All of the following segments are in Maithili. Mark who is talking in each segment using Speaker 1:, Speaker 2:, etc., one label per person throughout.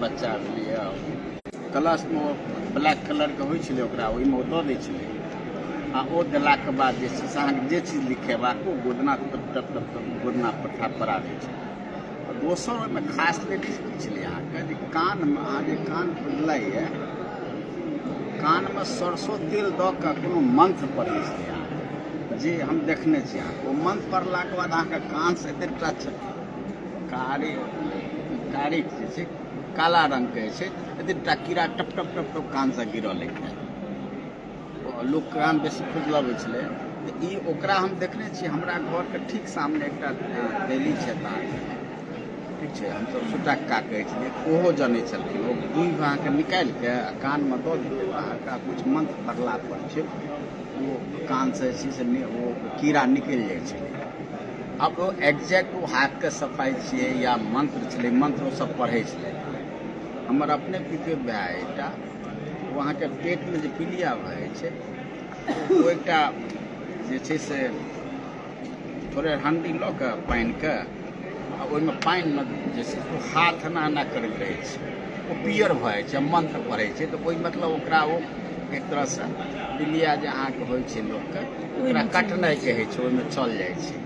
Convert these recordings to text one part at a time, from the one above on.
Speaker 1: बच्चा भेलै कलशमे ब्लैक कलरके होइ छलै ओकरा ओहिमे ओ दऽ दै छलै आ ओ देलाके बाद जे छै से अहाँके जे चीज लिखेबाक ओ गोदना गोदना पठा पड़ा दै छै। दोसर ओहिमे खास लेडीज की छलै अहाँके जे कानमे अहाँ जे कान खुजलैए कानमे सरसो तेल दऽ कऽ कोनो मंत्र पढ़ै छलै अहाँके जे हम देखने छी अहाँके ओ मंत्र पढ़लाके बाद अहाँके कानसँ एतेक टा कारी जे छै काला रङ्गके छै एतेक कीड़ा टप टप टप टप कानसँ गिरऽ लगै लोक कान बेसी खुजलबै छलै। तऽ ई ओकरा हम देखने छी हमरा घरके ठीक सामने एकटा दैली छै ठीक छै हमसब सुटक्का कहै छलियै ओहो जनै छलखिन ओ दूध अहाँके निकालि कऽ आ कानमे दऽ दियै अहाँके किछु मंत्र पढ़ला पर छै ओ कानसँ जे छै से ओ कीड़ा निकलि जाइ छलै। अब ओ एग्जैक्ट ओ हाथके सफाइ छियै या मंत्र छलै मंत्र ओ सब पढ़ै छलै। हमर अपने पितियो भाय एकटा ओ अहाँके पेटमे जे पीलिया भऽ जाइ छै ओ एकटा जे छै से थोड़े हण्डी लऽ कऽ पानिके आ ओहिमे पानिमे जे छै ओ हाथ एना एना करैत रहै छै ओ पियर भऽ जाइ छै मंत्र पढ़ै छै तऽ ओहि मतलब ओकरा ओ एक तरहसँ पीलिया जे अहाँके होइ छै लोकके ओकरा कटनाइ कहै छै ओहिमे चल जाइ छै।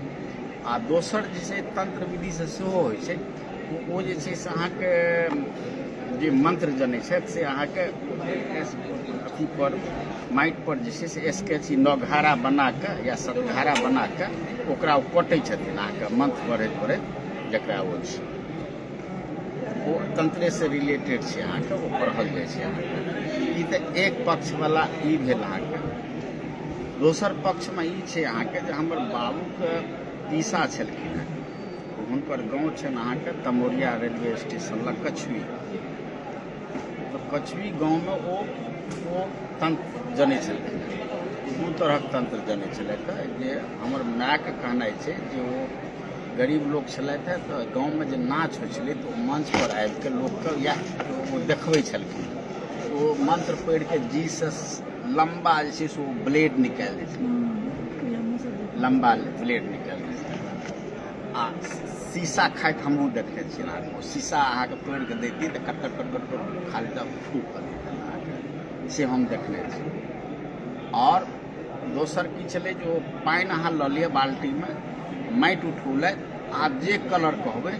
Speaker 1: आ दोसर जे छै तंत्र विधिसँ सेहो होइ छै ओ जे छै से अहाँके जे मंत्र जनै छथि से अहाँके अथी पर माटि पर जे छै से स्केच नौघारा बनाकऽ या सतघारा बनाकऽ ओकरा ओ कटै छथिन अहाँके मंत्र पढ़ैत पढ़ैत जकरा ओ छै ओ तंत्रेसँ रिलेटेड छै अहाँके ओ पढ़ल जाइ छै अहाँके। ई तऽ एक पक्षवला ई भेल अहाँके। दोसर पक्षमे ई छै अहाँके जे हमर बाबूके पीसा छलखिन हेँ हुनकर गाँव छनि अहाँके तमोरिया रेलवे स्टेशन लग कछुई। तऽ कछुई गाँवमे ओ तंत्र जनै छलखिन दू तरहक तंत्र जनै छलथि जे हमर मायके कहनाइ छै जे ओ गरीब लोक छलथि हेँ तऽ गाँवमे जे नाच होइ छलै तऽ ओ मंचपर आबिके लोकके या ओ देखबै छलखिन ओ मंत्र पढ़ि कऽ जीसँ लम्बा जे छै से ओ ब्लेड निकालि दै छलै लम्बा ब्लेड निकालि दै छलै। आ शीशा खाइत हमहूँ देखने छियै अहाँके ओ शीशा अहाँके तोड़ि कऽ दैतियै तऽ कट कट कट कट खाली तऽ फूक कऽ दैतै अहाँके से हम देखने छी। आओर दोसर की छलै जे ओ पानि अहाँ लऽ लिअ बाल्टीमे माटि उठौलथि अहाँ जे कलर कहबै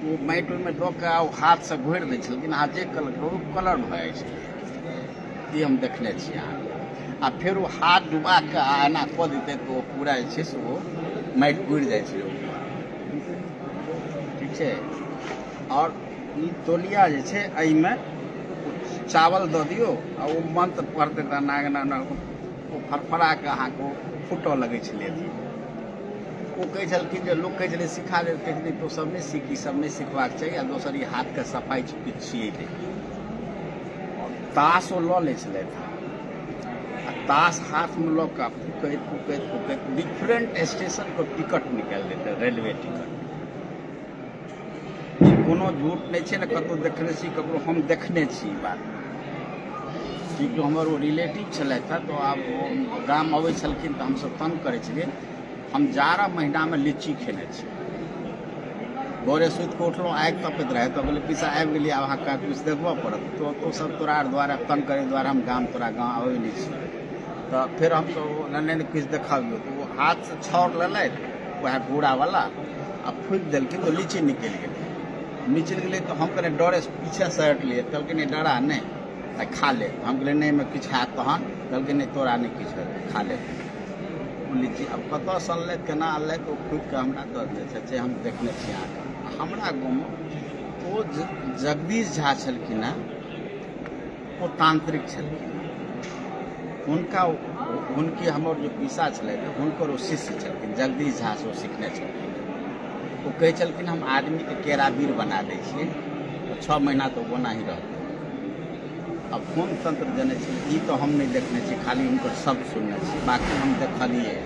Speaker 1: ओ माटि ओहिमे दऽ कऽ ओ हाथसँ घोरि दै छलखिन अहाँ जे कलर कहबै ओ कलर भऽ जाइ छै ई हम देखने छी अहाँके। आ फेर ओ हाथ डुबा कऽ आ एना कऽ देतै तऽ ओ पूरा जे छै से ओ माटि उड़ि जाइ छै ठीक छै। आओर ई तोलिया जे छै एहिमे चावल दऽ दियौ आ ओ मंत्र पढ़तै तऽ नागना ओ फरफरा कऽ अहाँके ओ फूटऽ लगै छलै अथी ओ कहै छलखिन जे लोक कहै छलै सिखा दे कहै छलै तो सब नहि सीख ई सब नहि सिखबाक चाही आ दोसर ई हाथके सफाइ छियै दै। ताश ओ लऽ लै छलथि आ ताश हाथमे लऽ कऽ फूकैत फूकैत फूकैत डिफरेंट स्टेशनके टिकट निकालि देतै रेलवे टिकट। कोनो झूठ नहि छै ने कतहु देखने छी ककरो हम देखने छी ई बात क्योंकि हमर ओ रिलेटिव छलथि हेँ तऽ आब ओ गाम अबै छलखिन तऽ हमसब तंग करै छलियै। हम 11 महीनामे लीची खेने छी। भोरे सुति कऽ उठलहुँ आगि तपैत रहै तऽ बोले पीसा आबि गेलियै आब अहाँके किछु देखबऽ पड़त तो सब तोरा दुआरे तंग करै दुआरे हम तोरा गाँव आबै नहि छी। तऽ फेर हमसब नहि किछु देखाबियौ तऽ ओ हाथसँ छाउर लेलथि वएह घूरावला आ फूकि देलखिन तऽ लीची निकलि गेलै तऽ हम कनि डरे पीछे से हटलियै कहलखिन नहि डरा नहि आ खा ले। हम कहलियै नहि एहिमे किछु हैत तहन कहलखिन नहि तोरा नहि किछु हेतै खा ले ओ लीची। आब कतऽसँ अनलथि केना अनलथि ओ फूकि कऽ हमरा दऽ दै से हम देखने छी अहाँके। हमरा गाँवमे ओ जगदीश झा छलखिन हेँ ओ तांत्रिक छलखिन हुनकी हमर जो पीसा छलथि हुनकर ओ शिष्य छलखिन जगदीश झा से ओ सीखने छलखिन। वो कहै छलखिन हम आदमीके केराबीर बना दै छियै 6 महीना तो ओना ही रहतै। अब कोन तंत्र जनै छै ई तो हम नहीं देखने छी खाली हुनकर शब्द सुनने छी बाकी हम देखलिए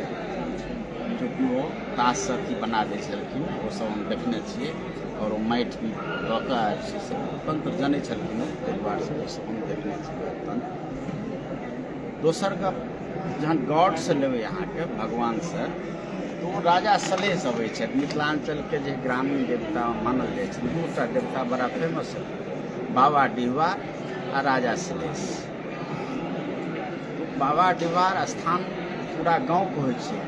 Speaker 1: चूँकि वो ताश अथी बना दै छलखिन वो सब हम देखने छियै और वो माटि भी दऽ कऽ से तंत्र जनै छलखिन ताहि दुआरे से वो सब हम देखने छियै तंत्र। दोसर गप जहन गॉडसँ लेबै अहाँके भगवानसँ तो राजा सलहेश अबै छथि मिथिलाञ्चलके जे ग्रामीण देवता मानल जाइ छै 2टा देवता बड़ा फेमस है बाबा डिहबार आ राजा सलहेश। बाबा डिहबार स्थान पूरा गाँवके होइ छै,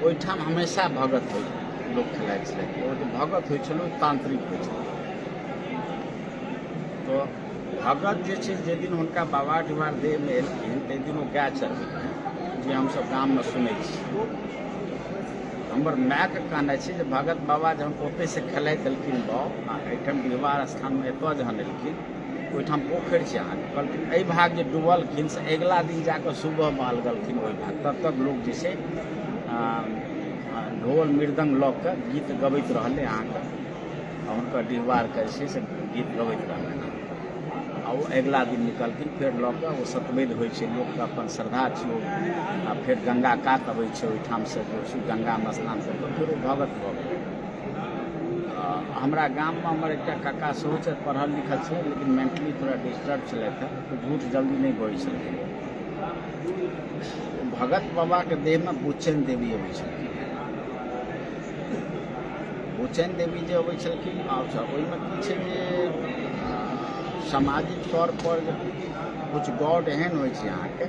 Speaker 1: ओहिठाम हमेशा भगत होइ लोक खेलाइ छलै। ओ जे भगत होइ छलै तांत्रिक होइ छलै। तो भगत जे छै जाहि दिन हुनका बाबा डिहबार देहमे एलखिन ताहि दिन ओ गाय चढ़बैत जे हमसभ गाममे सुनै छी। हमर मायके कहनाइ छै जे भगत बाबा जहन ओतहिसँ खेलाइत देलखिन बाउ आ एहिठाम डिहबार स्थानमे एतऽ जहन एलखिन ओहिठाम पोखरि छै अहाँके, कहलखिन एहि भाग जे डूबलखिन से अगिला दिन जाकऽ सुबहमे अलगलखिन ओहि भाग। तब तक लोक जे छै ढोल मृदंग लऽ कऽ गीत गबैत रहलै अहाँके, हुनकर डिहबारके जे छै से गीत गबैत रहलै आ ओ अगिला दिन निकलखिन फेर लऽ कऽ। ओ सतवेद होइ छै, लोकके अपन श्रद्धा छै। आ फेर गंगा कात अबै छै ओहिठामसँ, गंगामे स्नान कऽ कऽ फेर ओ भगत भऽ गेलै। हमरा गाममे हमर एकटा काका सेहो छै, पढ़ल लिखल छलै लेकिन मेंटली थोड़ा डिस्टर्ब छलथि हैं, तो झूठ जल्दी नहीं बोलै छलखिन। भगत बाबाके देहमे बुचैन देवी अबै छलखिन। बुचैन देवी जे अबै छलखिन ओहिमे की छै जे सामाजिक तौर पर कुछ गॉड एहन होइ छै अहाँके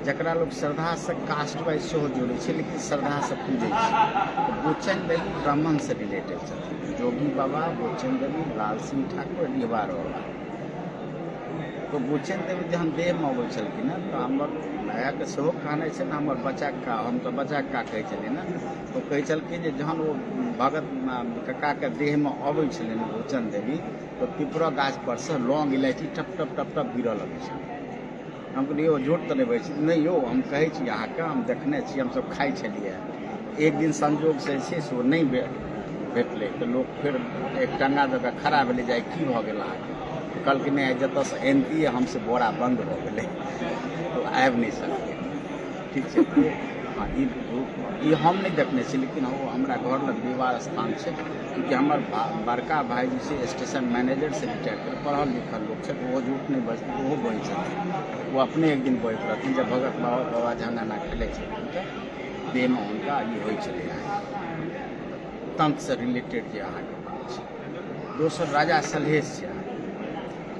Speaker 1: जकरा लोग श्रद्धासँ कास्ट वाइज सेहो जोड़ै छै लेकिन श्रद्धासँ पूजै छै। बुचैन देवी ब्राह्मणसँ रिलेटेड छथिन। जोगी बाबा, बुचैन देवी, लाल सिंह ठाकुर, डिहबार बाबा। तो बुचैन देवी जहन देहमे अबै छलखिन हैं तो हमर मायाके सेहो कहनाइ छै ने, हमर बच्चाके हम तऽ बच्चाके कहै छलियै ने, तो कहै छलखिन जे जहन ओ भगत कक्काके देहमे अबै छलै बुचैन देवी तो पिपरा गाछ पर से लौंग इलायची टप टप टप टप गिरऽ लगै छै। हम कहलियै यौ झूठ तऽ नहि बजै छी। नहि यौ हम कहै छी अहाँके, हम देखने छी, हमसभ खाइ छलियै। एक दिन संजोगसँ जे छै से ओ नहि भेटलै तऽ लोक फेर एक टंगा दऽ कऽ खड़ा भेलै जाइ की भऽ गेल अहाँके, कहलखिन नहि जतऽसँ एनतियै हमसे बोरा बंद भऽ गेलै तो आबि नहि सकलै। ठीक छै, हाँ ई हम नहीं देखने छी लेकिन वो हमारा घर लग डिहबार स्थान छै। क्योंकि हमर बड़का भाई जे छै स्टेशन मैनेजर से रिटायर कर पढ़ल लिखल लोग छै, वो झूठ नहीं बजते, वो बजै छथिन। वो अपने एक दिन बजैत रहथिन जब भगत बाबा जहन एना खेलै छलखिन तऽ देहमे हुनका ई होइ छलै तंत्रसँ रिलेटेड जे अहाँके बात छै। दोसर राजा सलहेश छै।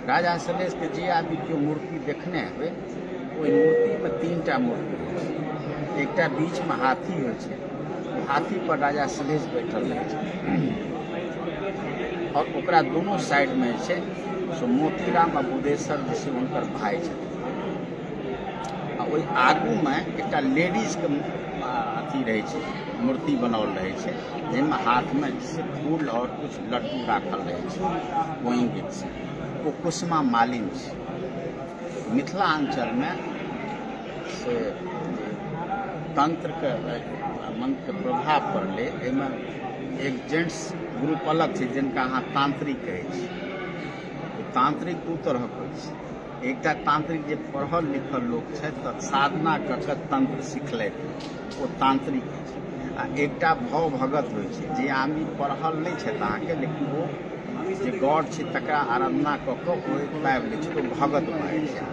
Speaker 1: राजा सलहेशके जे आदमी केओ मूर्ति देखने हेबै ओहि मूर्तिमे 3टा मूर्ति होइ छै। एकटा बीचमे हाथी होइ छै, हाथी पर राजा सलहेश बैठल रहै छै और ओकरा दोनों साइडमे जे छै सो मोतीराम आ बुधेश्वर जे छै हुनकर भाई छथिन। आ ओहि आगूमे एकटा लेडीजके अथी रहै छै, मूर्ति बनाओल रहै छै जाहिमे हाथमे जैसे फूल और कुछ लड्डू राखल रहै छै। वही गीत छै ओ कुसुमा मालिन छै। मिथिलाञ्चलमे से तंत्रके मंत्रके प्रभाव पड़लै। एहिमे एक जेंट्स ग्रुप अलग छै जिनका अहाँ तांत्रिक कहै छी। तांत्रिक दू तरहक होइ छै। एकटा तांत्रिक जे पढ़ल लिखल लोक छथि तऽ साधना कऽ कऽ तंत्र सिखलथि ओ तांत्रिक होइ छै। आ एकटा भाव भगत होइ छै जे आदमी पढ़ल नहि छथि अहाँके लेकिन ओ जे गॉड छै तकरा आराधना कऽ कऽ ओ पाबि लै छै तऽ ओ भगत भऽ जाइ छै।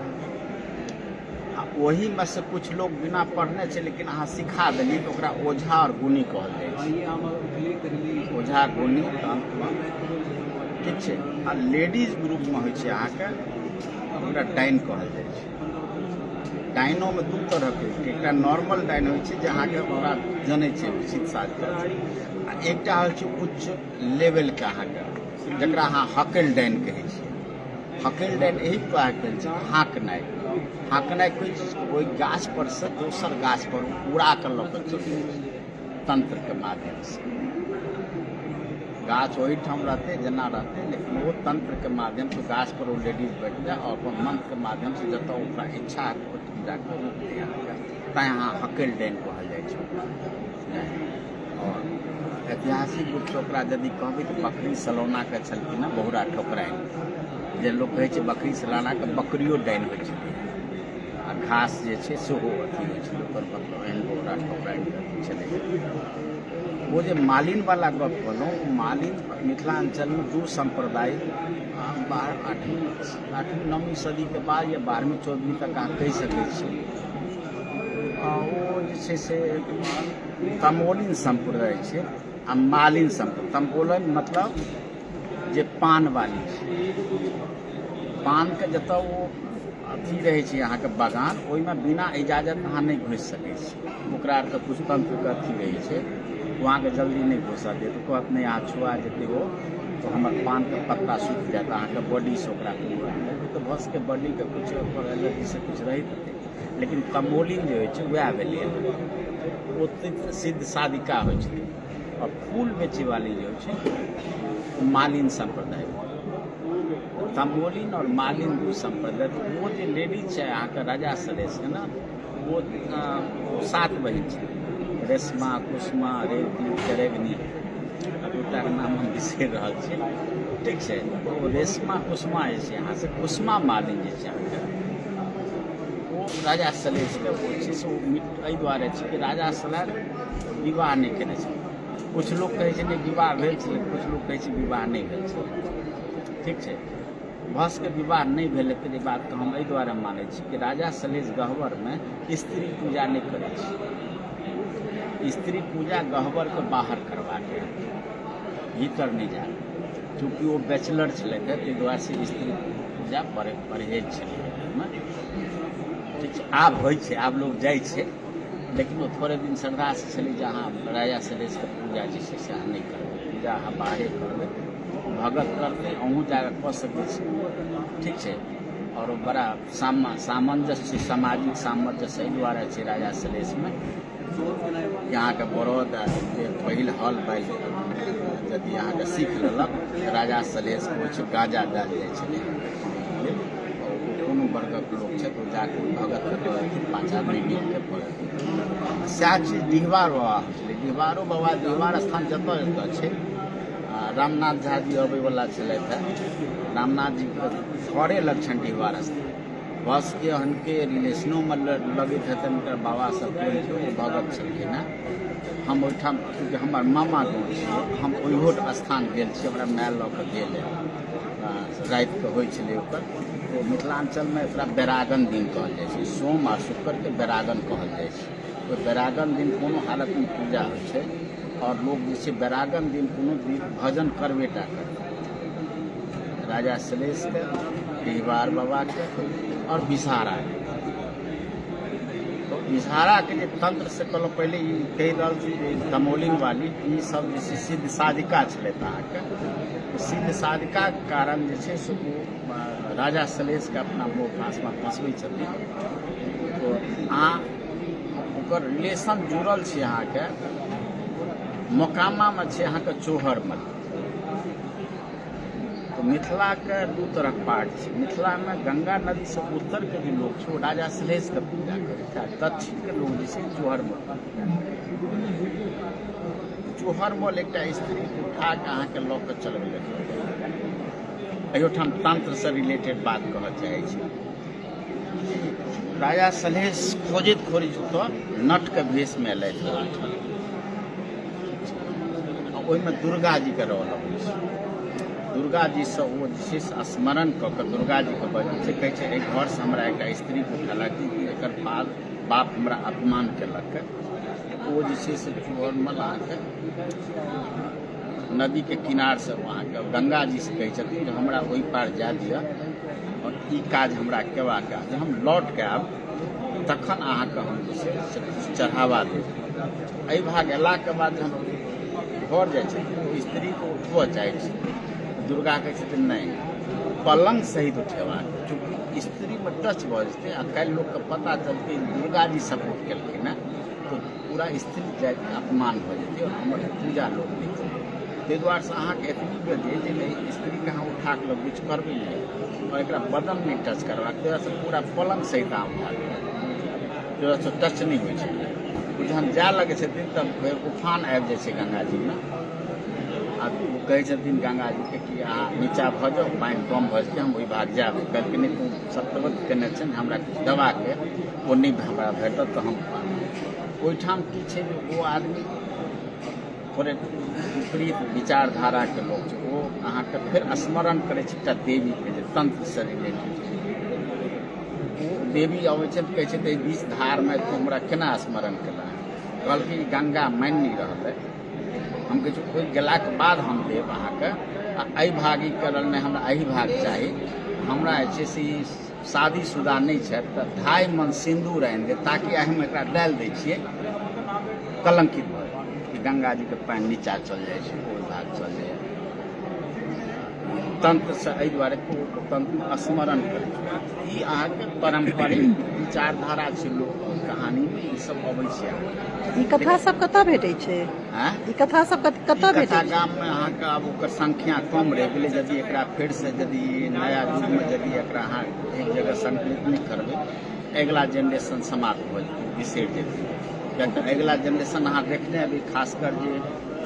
Speaker 1: वहीमे से कुछ लोग बिना पढ़ने छै लेकिन अहाँ सिखा देलियै तऽ ओकरा ओझा और गुनी कहल जाइ छै। ओझा गुनी तंत्रमे ठीक छै। आ लेडीज ग्रुपमे होइ छै अहाँके ओकरा डाइन कहल जाइ छै। डाइनोमे दू तरहके होइ छै, एकटा नॉर्मल डाइन होइ छै जे अहाँके ओकरा जनै छै उचित साज आ एकटा होइ छै उच्च लेवलके अहाँके जकरा अहाँ हकल डाइन कहै छियै। हकल डाइन एहि कहल छै हाँकनाइ। हाँकनाइ कोइ चीज ओहि गाछ पर से दोसर गाछ पर उड़ा कऽ लऽ कऽ चलि तंत्रके माध्यमसँ। गाछ ओहीठाम रहतै जेना रहतै लेकिन वो तंत्रके माध्यमसँ गाछ पर ओ लेडीज बैठ जाए और अपन मंत्रके माध्यमसँ जतऽ ओकरा इच्छा हेतै जाकऽ रोक दिया तैँ अहाँ हकल डाइन कहल जाइ छै। और ऐतिहासिक रूपसँ ओकरा यदि कहबै तऽ बकरी सलौनाके छलखिन हेँ बहुरा ठोकराइन जे लोक कहै छै बकरी सलानाके बकरियो डाइन होइ छलै आ घास जे छै सेहो अथी होइ छलै ओकर मतलब एहन बहुरा ठोकराइन छलै। वो जे मालिनवला गप कहलहुँ मालिन मिथिलाञ्चलमे दू सम्प्रदाय 8वीं 9वीं सदीके बाद या 12वीं 14वीं तक अहाँ कहि सकै छी। ओ जे छै से तमोलिन सम्प्रदाय छै आ मालिन सम्प्रदाय। तमोलिन मतलब जे पान वाली छै पानके जतऽ ओ अथी रहै छै अहाँके बागान, ओहिमे बिना इजाजत अहाँ नहि घुसि सकै छी। ओकरा आरके कुछ तंत्रके अथी रहै छै, वहाँके जल्दी नहि घुसऽ देत, कहत नहि अहाँ छुआ जेतै ओ तो हमर पानके पत्ता सूखि जाएत, अहाँके बॉडीसँ ओकरा तऽ भऽ सकै बॉडीके किछु ओकर एलर्जीसँ किछु रहैत हेतै। लेकिन तमोलिन जे होइ छै वएह भेलै, ओ सिद्ध साधिका होइ छै। और फूल बेचैवाली जो है मालिन संप्रदाय, तमोलिन और मालिन दू संप्रदाय। वो जो लेडीज है अहाँ के राजा सलेश है ना, वो 7 बहिन छै, रेशमा, कुसुमा, रेवती, चरेगनी, दूटाके नाम हम बिसरि रहल छी, ठीक छै। वो रेशमा कुसुमा जे छै अहाँ से कुसुमा मालिन जे छै अहाँके वो राजा सलेशके वो छै से एहि दुआरे छै कि राजा सलेश विवाह नहि केने छै। कुछ लोग कहै छै नहि विवाह भेल छलै, कुछ लोग कहै छै विवाह नहि भेल छलै, ठीक छै। भसके विवाह नहीं भेल हेतै, ई बात हम एहि दुआरे मानै छी कि राजा सलेश गह्वरमे स्त्री पूजा नहीं करै छै। स्त्री पूजा गह्वरके बाहर करबाक भीतर नहीं जा, चूँकि वो बैचलर छलै ताहि दुआरे से स्त्री पूजा परहेज छलै, ठीक छै। आब होइ छै, आब लोग जाइ छै, लेकिन वो थोड़े दिन श्रद्धा से छलै जे अहाँ राजा सलेशके पूजा जे छै से अहाँ नहीं करबै, पूजा अहाँ बाहरे करबै, भगत करते अहूँ जाकर कऽ सकै छी, ठीक छै। और बड़ा सामंजस्य, सामाजिक सामंजस्य एहि दुआरे छै राजा सलेशमे। यहाँके बड़ौद पहिल हल बैल यदि अहाँके सीख लेलक, राजा सलेशके होइ छै गाजा देल जाइ छलै, कोनो वर्गक लोक छै तो जाके भगत 5 आदमी मिलके पड़ै। सएह चीज डिहबार बाबा होइ छलै। डिहबारो बाबा, डिहबार स्थान जतऽ जतऽ छै, रामनाथ झा जी अबैवला छलथि है, रामनाथ जी घरे लग छनि डिहबार स्थान, बस के हनके रिलेशनोमे लगैत हेतनि हुनकर बाबा सब वो भगत छलखिन है। हम ओहिठाम चूँकि हमर मामा गाँव छै, हम ओहियो स्थान गेल छी, हमरा माय लऽ कऽ गेल है, रातिके होइ छलै ओकर। तो मिथिलांचलमे एकरा बेरागन दिन कहल जाइ छै, सोम आ शुक्रके बेरागन कहल जाइ छै। ओहि बेरागन दिन कोनो हालतमे पूजा होइ छै, और लोग जे छै बेरागन दिन कोनो भजन करबेटा करते, राजा सलेशके, डिहबार बाबाके और विषहारा। तो विषहारा के तंत्र से कहलहुँ पहले ई कहि रहल छी जे तमोलिन वाली ई सब जे छै सिद्ध साधिका छलथि अहाँके। सिद्ध साधिका के कारण जे छै से ओ राजा सलेशके अपना मोह फाँसमे फँसबै छथिन। तो अहाँ ओकर रिलेशन जुड़ल छै अहाँके मोकामामे छै अहाँके चोहरमल। तो मिथिला के 2 तरह पार्ट छै। मिथिला में गंगा नदी से उत्तर के जो लोग छै राजा सलेश के पूजा करता है, दक्षिण के लोग जे छै चोहरमल। चोहरमल एकटा स्त्री उठा के अहाँ के लऽ के चल गेलै। अयोठाम तंत्र से रिलेटेड बात कहऽ चाहै छी। राजा सलेश खोजैत खोजैत नट के भेष में एलथि, ओहिमे दुर्गा जी के रोल अबै छै। दुर्गा जी से वो जे छै स्मरण कऽ के दुर्गा जी के बजै छै, कहै छै एहि घर से हमरा एकटा स्त्री उठेलक कि एकर बाप हमरा अपमान केलक। वो जे छै से चोहरमल अहाँके नदी के किनार से अहाँके गंगा जी से कहै छथिन जे हमरा ओहि पार जाय दिअ और ई काज हमरा केबाक है, हम लौट के आब तखन अहाँके हम जे छै से चढ़ावा देब। एहि भाग अयलाके बाद हम घर जाइ छै तो स्त्री को उठबऽ चाहै छै, दुर्गा कहै छथिन नहि पलंग सहित उठेबाक, चूँकि स्त्री में टच भऽ जेतै आ काल्हि लोकके पता चलतै दुर्गा जी सपोर्ट केलखिन है तो पूरा स्त्री जातिके अपमान भऽ जेतै और हमर पूजा लोक नहि करतै। ताहि दुआरे से अहाँके एतनी बेर जे स्त्रीके अहाँ उठा कऽ किछु करबै नहि और एकरा बदन नहि टच करबाक, ताहि से पूरा पलंग सहित अहाँ उठा देबै, ताहि टच नहि होइ छै। जहन जाय लगै छथिन तब फेर उफान आबि जाइ छै गंगा जीमे आ ओ कहै छथिन गंगा जीके कि अहाँ नीचाँ भऽ जाउ, पानि कम भऽ जेतै, हम ओहि भाग जायब। कहलकै नहि तू सप्तवत केने छै हमरा किछु देबाके, ओ नहि हमरा भेटत तऽ हम ओहिठाम की छै जे ओ आदमी थोड़े विपरीत विचारधाराके लोक छै, ओ अहाँके फेर स्मरण करै छै एकटा देवीके जे तंत्रसँ रिलेटेड छै। ओ देवी अबै छै तऽ कहै छै तऽ बीच धारमे तू हमरा केना स्मरण केला, कहलकै गंगा मानि नहि रहलै। हम कहै छी ओहि गेलाके बाद हम देब अहाँके, आ एहि भाग ई करल नहि हमरा एहि भाग चाही, हमरा जे छै से शादीशुदा नहि छथि तऽ 2.5 मन सिन्दूर आनि दे ताकि हम एकरा डालि दै छियै कलंकित भऽ कि गंगा जी के पानि नीचा चल जाइ छै ओहि भाग चल जाइ तंत्र से एहि दुआरे तंत्र स्मरण करै ई अहाँके पारंपरिक विचारधारा छै लोक कहानी में ई सब अबै छै
Speaker 2: ई कथा सब कतऽ भेटै छै ई कथा सब कतऽ भेटै छै
Speaker 1: गाम में अहाँके अब ओकर संख्या कम रहि गेलै यदि एकरा फेर से यदि नया युग में यदि एकरा अहाँ एक जगह संकलित नहि करबै अगिला जेनरेशन समाप्त भऽ जेतै बिसरि जेतै किएक तऽ अगिला जेनरेशन अहाँ देखने हेबै खासकर जे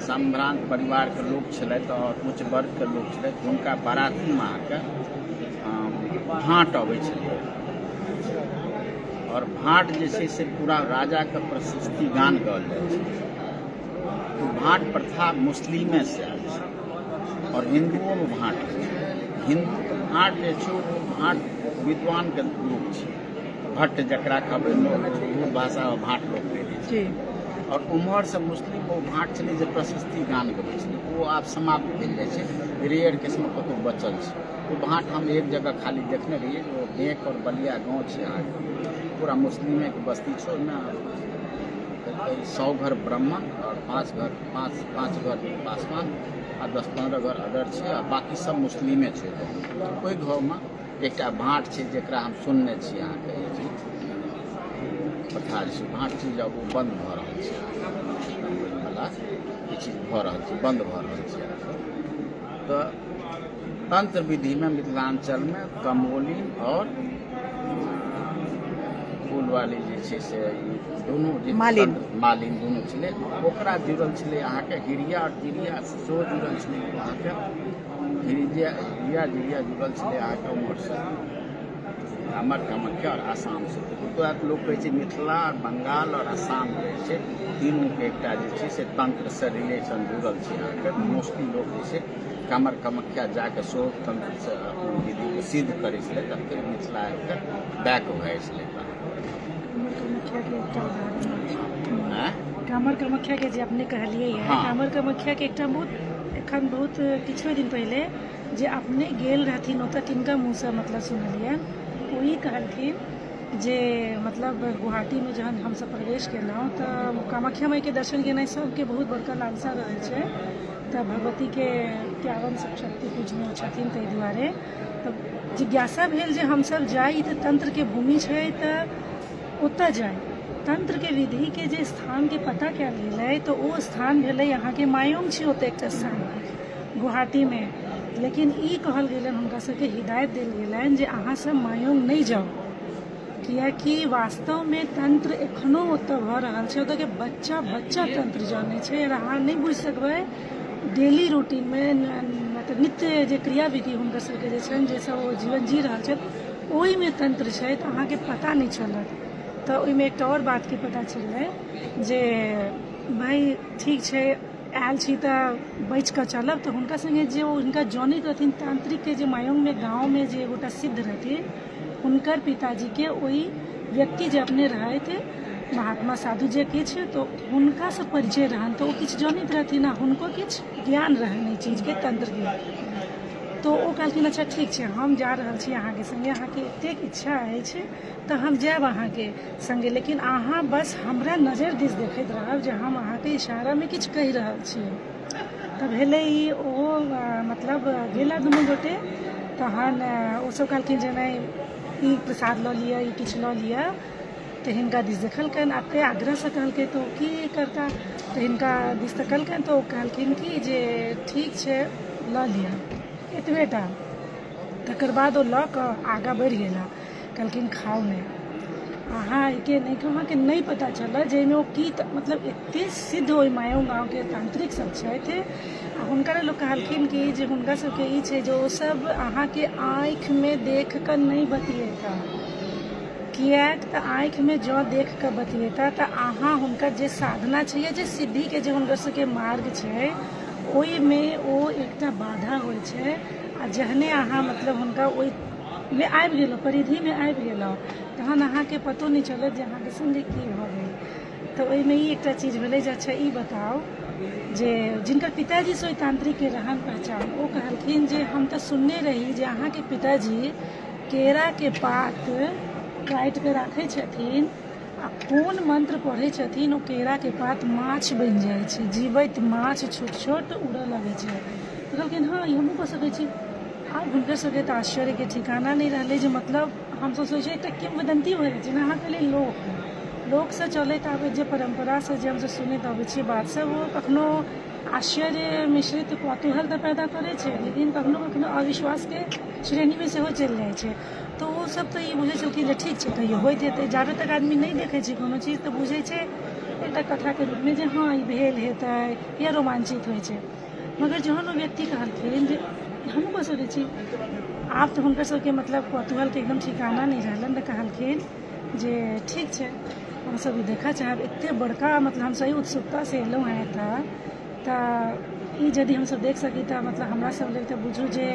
Speaker 1: सम्भ्रांत परिवार के लोग छलथि और उच्च वर्ग के लोग छलथि हुनका बाराती में अहाँके भाट अबै छलै और भाट जे छै से पूरा राजा के प्रशस्ति गान गाओल जाइ छै तो भाट प्रथा मुस्लिमे से आयल छै और हिंदुओं में भाट होइ छै हिंदू के भाट जे छै वो भाट विद्वान के रूप छै भट्ट जकरा कहबै भाषा भाट लोग कहै छै और उम्हर से मुस्लिम वो भाट छलै जे प्रशस्ति गान गबै छलै वो आब समाप्त भेल जाइ छै रेयर केस में कतौ बचल छै वो भाट हम एक जगह खाली देखने रहिए जो बेक और बलिया गाँव छै अहाँके पूरा मुस्लिमे के बस्ती छै ओहिमे 100 घर ब्राह्मण और 5 घर पासवान आ 10-15 घर अदर छै आ बाकी सब मुस्लिमे छै ओहि गाँव में एकटा भाट छै जेकरा हम सुनने छी अहाँके ई चीज प्रथा छै भाट चीज अब वो बंद भऽ रहल छै वाला ई चीज भऽ रहल छै बंद भऽ रहल छै तो तंत्र विधि में मिथिलांचल में कमोलिन और फूल वाली जे छै से दोनों मालिन दोनों छलै ओकरा जुड़ल छलै अहाँके हिरिया और जिरिया सेहो जुड़ल छलै अहाँके हिरिया जुड़ल छलै अहाँके उम्हर से हमर कामाख्या और आसाम से लोग कहै छै मिथिला और बंगाल और आसाम जे छै तीनों के एकटा जे छै से तंत्र से रिलेशन जुड़ल छै अहाँके मोस्टली लोग जे छै कामाख्या जाके सेहो तंत्र से विधि के सिद्ध करै छलै तऽ फिर मिथिला आबिके बैक भऽ जाइ छलै
Speaker 2: कामर कामाख्या के जे अपने कहलिए कामर कामाख्या के एकटा बहुत किछु दिन पहले जे अपने गेल रहथिन ओतऽ तिनका मुँह से मतलब सुनलिए वही कहलखिन जे मतलब गुवाहाटी में जहन हम सब प्रवेश केलहुँ तऽ कामाख्या माई के दर्शन केनाइ सबके बहुत बड़का लालसा रहै छै तऽ भगवती के 51 शक्ति पूजनीय छथिन ताहि दुआरे तऽ जिज्ञासा भेल जे हम सब जाई तऽ तंत्र के भूमि छै तऽ ओतऽ जाई तंत्र के विधि के जे स्थान के पता कयल गेलै तऽ ओ स्थान भेलै अहाँके मायोंग छै ओतऽ एकटा स्थान गुवाहाटी में लेकिन ई कहल गेलनि हुनका सबके हिदायत देल गेलनि जे अहाँ सब मायोंग नहीं जाओ कियाकि वास्तव में तंत्र एखनो ओतऽ भऽ रहल छै ओतऽ के बच्चा तंत्र जानै छै और अहाँ नहीं बुझि सकबै डेली रूटीन में मतलब नित्य जे क्रियाविधि हुनकर सबके जे छनि जे सब ओ जीवन जी रहल छथि ओहिमे तंत्र छै तऽ अहाँके पता नहीं चलत तऽ ओहिमे एकटा और बात के पता चललै जे भाई ठीक छै आयल छी तऽ बचि कऽ चलब तऽ हुनका संगे जे हुनका जानैत रहथिन तांत्रिक के जे मायोंग में गाँव में जे एगोटा सिद्ध रहथिन हुनकर पिताजी के ओहि व्यक्ति जे अपने रहथि महात्मा साधु जे किछु तो हुनका से परिचय रहन तो वो किछु जानैत रहथिन आ हुनको किछु ज्ञान रहन एहि चीज के तंत्र के तो वो कहलखिन अच्छा ठीक छै हम जा रहल छी अहाँके संगे अहाँके एतेक इच्छा अछि तऽ हम जायब अहाँके संगे लेकिन अहाँ बस हमरा नजर दिस देखैत रहब जे हम अहाँके इशारा में किछु कहि रहल छी तऽ भेलै ई ओ मतलब गेला दुनू गोटे तहन ओ सब कहलखिन जे नहि ई प्रसाद लऽ लिअ ई किछु लऽ लिअ तऽ हिनका दिस देखलकनि एते आग्रह से कहलकै तो की करता तऽ हिनका दिस तकलकनि तो कहलखिन कि जे ठीक छै लऽ लिअ एतबेटा तकर बाद ओ लऽ कऽ आगाँ बढ़ि गेला कहलखिन खाउ नहि अहाँ के नहीं अहाँके नहीं पता चलल जाहिमे ओ की मतलब एते सिद्ध ओहि मायोंग गाँव के तांत्रिक सब छथि आ हुनकर लोग कहलखिन कि जे हुनका सबके ई छै जे ओ सब अहाँके आँखि में देख कऽ नहीं बतिएता किएक तऽ आँखि में जँ देख कऽ बतिएता तऽ अहाँ हुनकर जे साधना छै या जे सिद्धि के जे हुनकर सबके मार्ग छै ओहिमे ओ एकटा बाधा होइ छै आ जहने अहाँ मतलब हुनका ओहिमे आबि गेलहुँ परिधिमे आबि गेलहुँ तहन अहाँके पतो नहीं चलत जे अहाँके संगे की भऽ गेल तऽ ओहिमे ई एकटा चीज भेलै जे अच्छा ई बताउ जे जिनकर पिताजी से तांत्रिक के रहन पहचान वो कहलखिन जे हम तो सुनने रही जे अहाँ के पिताजी केरा के पात काटि के राखे छथिन आ कोन मंत्र पढ़े छथिन ओ केरा के पात माछ बनि जाइ छै, जीवित माछ छोट छोट उड़ऽ लगे छै। तो कहलखिन हाँ ई हमहूँ कऽ सकै छी। आब हुनकर सबके तऽ आश्चर्य के ठिकाना नहीं रहलै जे मतलब हम सब सोचे एकटा किंवदंती हो जाइ छै ने अहाँके लेल लोक से चलैत आबे जे परंपरा से जे हमसब सुनैत आबै छियै बात सब वो कखनो आश्चर्य मिश्रित कौतूहल तऽ पैदा करे छै, लेकिन कखनो कखनो अविश्वास के श्रेणी में सेहो चलि जाइ छै। तो वो सब तऽ ई बुझै छलखिन जे ठीक छै कहियो होइत हेतै, जाबे तक आदमी नहीं देखै छै कोनो चीज तऽ बुझै छै एकटा कथा के रूप में जे हाँ ई भेल हेतै या रोमांचित होइ छै। मगर जहन वो व्यक्ति कहलखिन जे हमहूँ कऽ सकै छी, आब तऽ हुनकर सबके मतलब कौतूहल के एकदम ठिकाना नहीं रहलन तऽ कहलखिन जे ठीक छै हम सब ई देखा चाहब, एते बड़का मतलब हम सही उत्सुकता से एलहुँ हैं तऽ ई यदि हम सब देख सकी तऽ मतलब हमरा सब लेल तऽ बुझू जे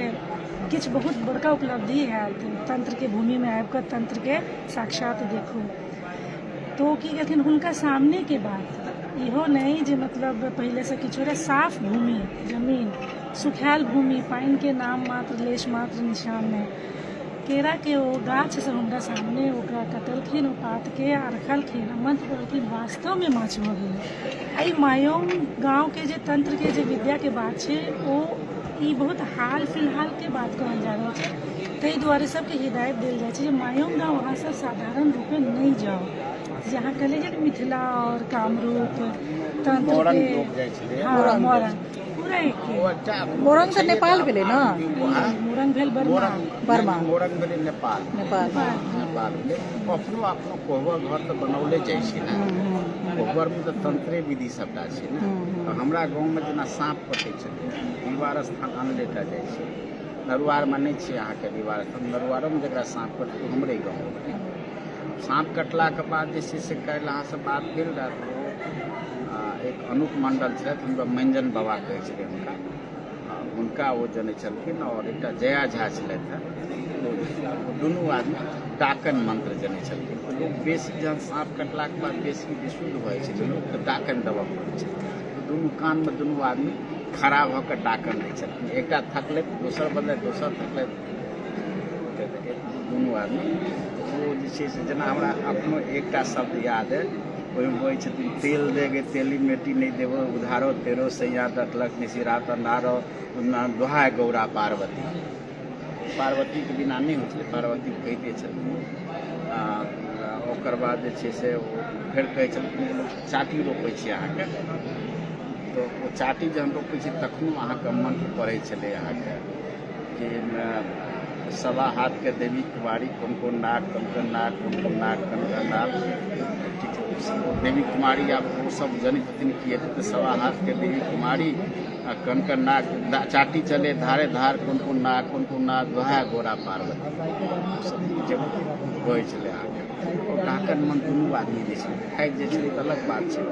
Speaker 2: किछु बहुत बड़का उपलब्धि हैत तंत्र के भूमि में आबि कऽ तंत्र के साक्षात देखू। तो की कहथिन हुनका सामने के बात इहो नहीं जे मतलब पहले से किछो रहे, साफ भूमि जमीन सुखायल भूमि पानि के नाम मात्र लेश मात्र निशान में केरा के ओ गाछ से हुनका सामने ओकरा कटलखिन ओ पात के आ रखलखिन आ मंत्र पढ़लखिन, वास्तव में माछ भऽ गेलै। एहि मायोंग गाँव के जे तंत्र के जे विद्या के बात छै ओ ई बहुत हाल फिलहाल के बात कहल जा रहल छै, ताहि दुआरे सबके हिदायत देल जाइ छै जे मायोंग गाँव अहाँ सब साधारण रूपे नहीं जाओ, जहाँ कहले जे मिथिला और कामरूप तंत्र के हाँ मोरंग पूरा एक
Speaker 3: मोरंग तऽ नेपाल भेलै न,
Speaker 2: मोरंग भेल बर्मा
Speaker 1: मोरंग भेलै नेपाल भेलै। अपनो अपनो कोहबर घर तऽ बनौले जाइ छै ने, कोहबर में तऽ तंत्रे विधि सबटा छै ने। हमरा गाँव में जेना साँप कटै छलै विवाह स्थान आनले टा जाइ छै, नरुआर में नहीं छै अहाँके विवाह स्थान, नरुआरो में जकरा साँप कटै हमरे गाँव में साँप कटला के बाद जे छै से काल्हि अहाँ से बात भेल रहै एक अनूप मंडल छथि हुनका मंजन बाबा कहै छलै हुनका ओ जनै छलखिन और एकटा जया झा छलथि हैं दुनू आदमी डाकन मंत्र जनै छलखिन। तो लोग बेसी जहन साँप कटलाके बाद बेसी विशुद्ध भऽ जाइ छै लोक तऽ डाकन देबऽ पड़ै छै, दुनू कान में दुनू आदमी खड़ा भऽ कऽ डाकन दै छलखिन, एकटा थकलथि दोसर बदलथि दोसर थकलथि दुनू आदमी। ओ जे छै से जेना हमरा अपनो एकटा शब्द याद अइ ओहिमे कहै छथिन तेल देगे तेली मेटी नहीं देवो उधारो तेरो सैया डटलक निशिरा तंडारो दोहाय गौरा पार्वती। पार्वती के बिना नहीं होइ छलै, पार्वती कहिते छलखिन। ओकर बाद जे छै से फेर कहै छलखिन चाटी रोपै छी अहाँके, तो ओ चाटी जहन रोपै छी तखनो अहाँके मंत्र पढ़ै छलै अहाँके कि सवा हाथ के देवी कुमारी कोन कोन नाग कन कन नाग कोन कोन नाग कन कन नाग, देवी कुमारी आब वो सब जनित हथिन कि हेतै तऽ सवा हाथ के देवी कुमारी आ कन कन नाग चाटी चले धारे धार कोन कोन नाग दोहा गोरा पार्वती सब जब होइ छलै अहाँके। डाकन मन दुनू आदमी जे छै थाकि जाइ छलै तऽ अलग बात छै,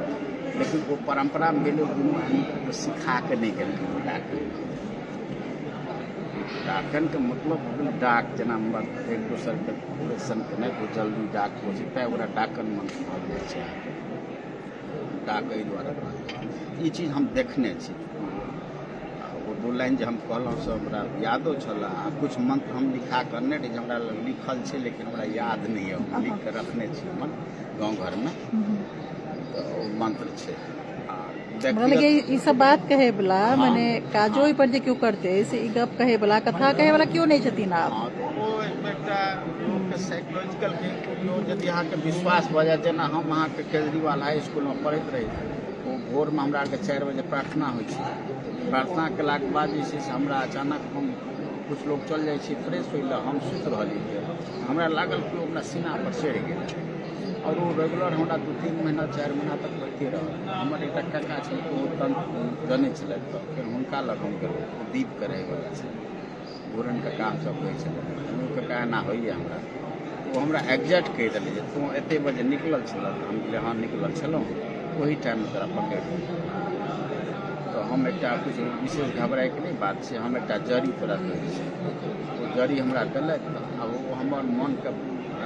Speaker 1: लेकिन वो परम्परा में भेलै दुनू आदमी सिखा के नहीं गेलखिन। डाकन के मतलब डाक जेना एक दोसर के रिलेशन केनाइ तो जल्दी डाक पहुँचता है ओकरा डाकन मंत्र कहल जाइ छै। डाक एहि दुआरे ई चीज हम देखने छी, वो दो लाइन जे हम कहलहुँ से हमरा यादो छल आ कुछ मंत्र हम लिखा करने रही हमरा लिखल छै लेकिन हमरा याद नहीं है, हम लिख के रखने छी हमर गाँव घर में तो मंत्र छै।
Speaker 3: लगे ई सब बात कहे वाला माने काजो पर जे क्यों करते से ई गप कहे वाला कथा कहे वाला क्यों नहीं छथिन आप?
Speaker 1: वो एकटा साइकोलॉजिकल यदि अहाँके विश्वास भऽ जाए, जेना हम अहाँके केजरीवाल हाई स्कूल में पढ़ैत रही वो भोर में हमरा आरके 4 बजे प्रार्थना होइ छै, प्रार्थना केलाके बाद जे छै से हमरा अचानक हम कुछ लोग चल जाइ छी फ्रेश होइ लए, हम सुति रहलियै हमरा लागल कि हमरा सीना पर चढ़ि गेल और वो रेगुलर हमरा 2-3 महीना 4 महीना तक होइते रहल। हमर एकटा काका छै ओ तंत्र जनै छलथि तऽ फेर हुनका लग हम गेलहुँ, दीप करैवला छै घूरन के काम सब होइ छलै, काका एना होइए हमरा, वो हमरा एग्जैक्ट कहि देलै जे तू एते बजे निकलल छलऽ, हम कहलिए हाँ निकलल छलहुँ ओही टाइममे तोरा पकड़ि तो हम एकटा कुछ विशेष घबराएके नहीं बात छै, हम एकटा जड़ी तोरा दै छी, ओ जड़ी हमरा देलक आ वो हमर मनके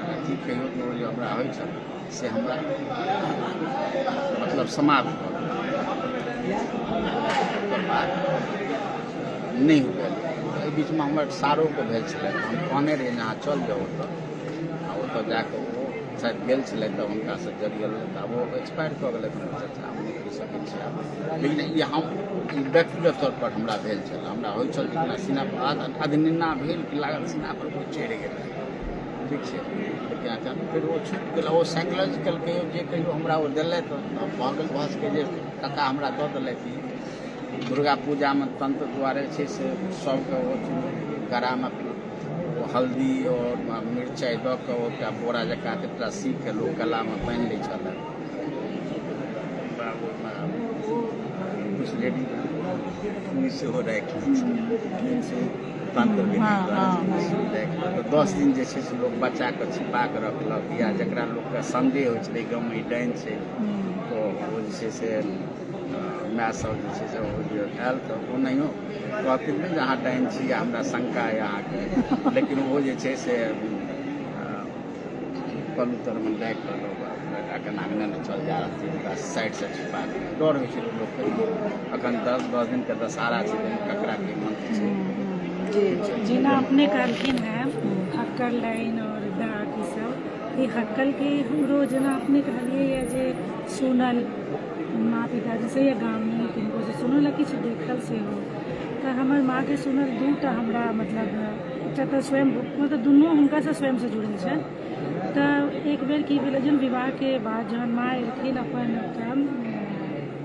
Speaker 1: अथी कहियो तो जे हमरा होइ छल से हमरा मतलब समाप्त भऽ गेल। बाद नहीं हुए। एहि बीचमे हमर सारोके भेल छलै, हम कहने रहियै जहाँ चल जाओ ओतऽ जाकऽ ओ शायद गेल छलै तऽ हुनकासँ जरियल तऽ आब ओ एक्सपायर कऽ गेलै चर्चा हम नहि कहि सकै छी आब। लेकिन ई हम व्यक्तिगत तौर पर हमरा भेल छल, हमरा होइ छल जेना सीना पर अधिनिन्ना भेल कि लागल सीना पर कोइ चढ़ि गेलै, ठीक छै। लेकिन फिर ओ छूटि गेल, ओ साइकोलॉजिकल कहियो जे कहियो हमरा ओ देलथि भऽ गेल भऽ सकै जे टका हमरा दऽ देलथि। दुर्गा पूजामे तंत्र द्वारे छै से सबके ओ गरामे हल्दी और मिरचाइ दऽ कऽ ओकरा बोरा जकाँ एकटा सी के लोक गलामे बान्हि लै छलै। कुछ लेडी सेहो राखि लै छै तंत्र विधि तऽ 10 दिन जे छै से लोक बच्चाके छिपा कऽ रखलक, या जकरा लोकके संदेह होइ छलै गाँवमे ई डाइन छै तऽ ओ जे छै से माय सब जे छै से ओ जे आयल तऽ ओनाहियो कहथिन नहि जे अहाँ डाइन छी या हमरा शंका यऽ अहाँके, लेकिन ओ जे छै से कबूतरमे राखि कऽ लोक आँगने में चल जा रहल छै साइड से छिपा कऽ डर होइ छै लोकके। अखन 10 दिनके दशहरा छै, ककरा के मंत्र छै
Speaker 2: जेना अपने कहलखिन हैं हक्कल लाइन और डाक ई सब, ये हक्कल के हमरो जेना अपने कहलिए या जे सुनल माँ पिताजी से या गाँव में किनको से सुनल आ किछु देखल से हो तऽ हमर माँ के सुनल 2टा हमरा मतलब एकटा तऽ स्वयं मतलब दुनू हुनका से स्वयं से जुड़ल छै। तऽ एक बेर की भेलै जहन विवाह के बाद जहन माँ एलखिन अपन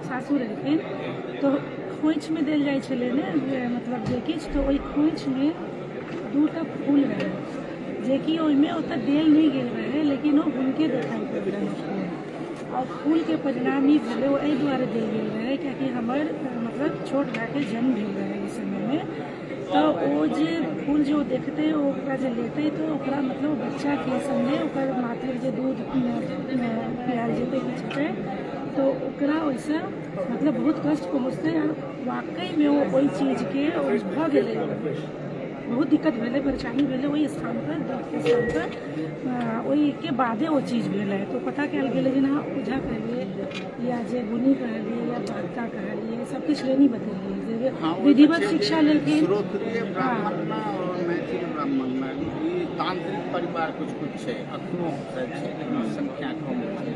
Speaker 2: सासुर एलखिन तो खोइछ में देल जाइ छलै ने मतलब जे किछु, तऽ ओहि खोइछ में 2टा फूल रहै जेकि ओहिमे ओतऽ देल नहि गेल रहै, लेकिन ओ हुनके देखाइ पड़ि रहै। और फूल के परिणाम ई भेलै ओ एहि दुआरे देल गेल रहै कियाकि हमर मतलब छोट भाइके जन्म भेल रहै ई समयमे। तऽ ओ जे फूल जो देखतै ओकरा जे लेतै तऽ ओकरा मतलब बच्चाके संगे ओकर माथे जे दूध पियाल जेतै किछु हेतै तो ओकरा ओहिसँ मतलब बहुत कष्ट पहुँचतै। और वाकईमे ओहि चीजके भऽ गेलै, बहुत दिक्कत भेलै, परेशानी भेलै ओहि स्थान पर ओहिके बादे ओ चीज भेलै। तो पता कयल गेलै जेना ओझा कहलिए या जे गुनी कहलिए या भक्ता कहलिए सबके श्रेणी बतेलिए जे विधिवत शिक्षा लेलखिन।
Speaker 1: श्रोत्रिय ब्राह्मणमे और मैथिल ब्राह्मणमे ई तांत्रिक परिवार कुछ छै, अखनो छै लेकिन संख्या कम छै।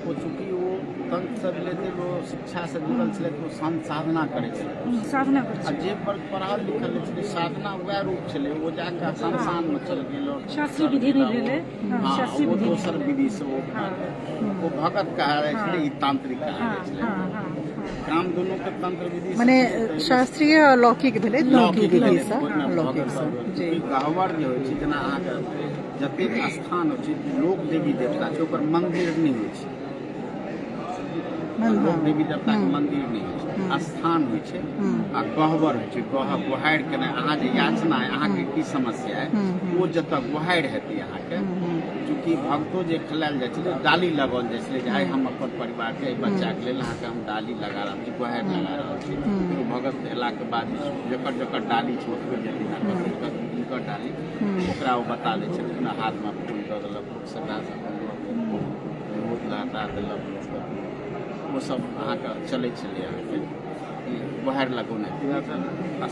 Speaker 1: ओ चूँकि ओ तंत्र से रिलेटेड ओ शिक्षा से जुड़ल छलै तो साधना करै छलै,
Speaker 2: साधना करै
Speaker 1: आ जे पढ़ल लिखल छलै साधना वएह रूप छलै ओ जाके शमशानमे चल गेल और
Speaker 2: शास्त्रीय विधि नहीं भेलै। शास्त्रीय विधि
Speaker 1: दोसर विधि से ओ भगत कहा जाइ छलै, ई तांत्रिक कहा जाइ छलै। काम दुनू के तंत्र विधि
Speaker 3: माने शास्त्रीय और लौकिक भेलै, लौकिक विधि से लौकिक से जी
Speaker 1: गह्वर जे होइ छै जेना अहाँके जतेक स्थान होइ छै लोक देवी देवता छै ओकर मंदिर नहि होइ छै, लोक देवी देवताके मंदिर नहि होइ छै, स्थान होइ छै आ गह्वर होइ छै। गुहारि केनाइ अहाँ जे याचना है अहाँके की समस्या है ओ जतऽ गुहारि हेतै अहाँके, चूँकि भक्तो जे खेलायल जाइ छलै डाली लगाओल जाइ छलै जे आइ हम अपन परिवारके एहि बच्चाके लेल अहाँके हम डाली लगा रहल छी, गुहारि लगा रहल छी। फिर भगत अयलाके बाद जकर जकर डाली छै ओतबे जतै हुनकर डाली ओकरा ओ बता दै छलखिन, हाथमे फूल दऽ देलक सदा बहुत लहटा देलक, ओ सब अहाँके चलै छलै। अहाँके गुहारि लगौने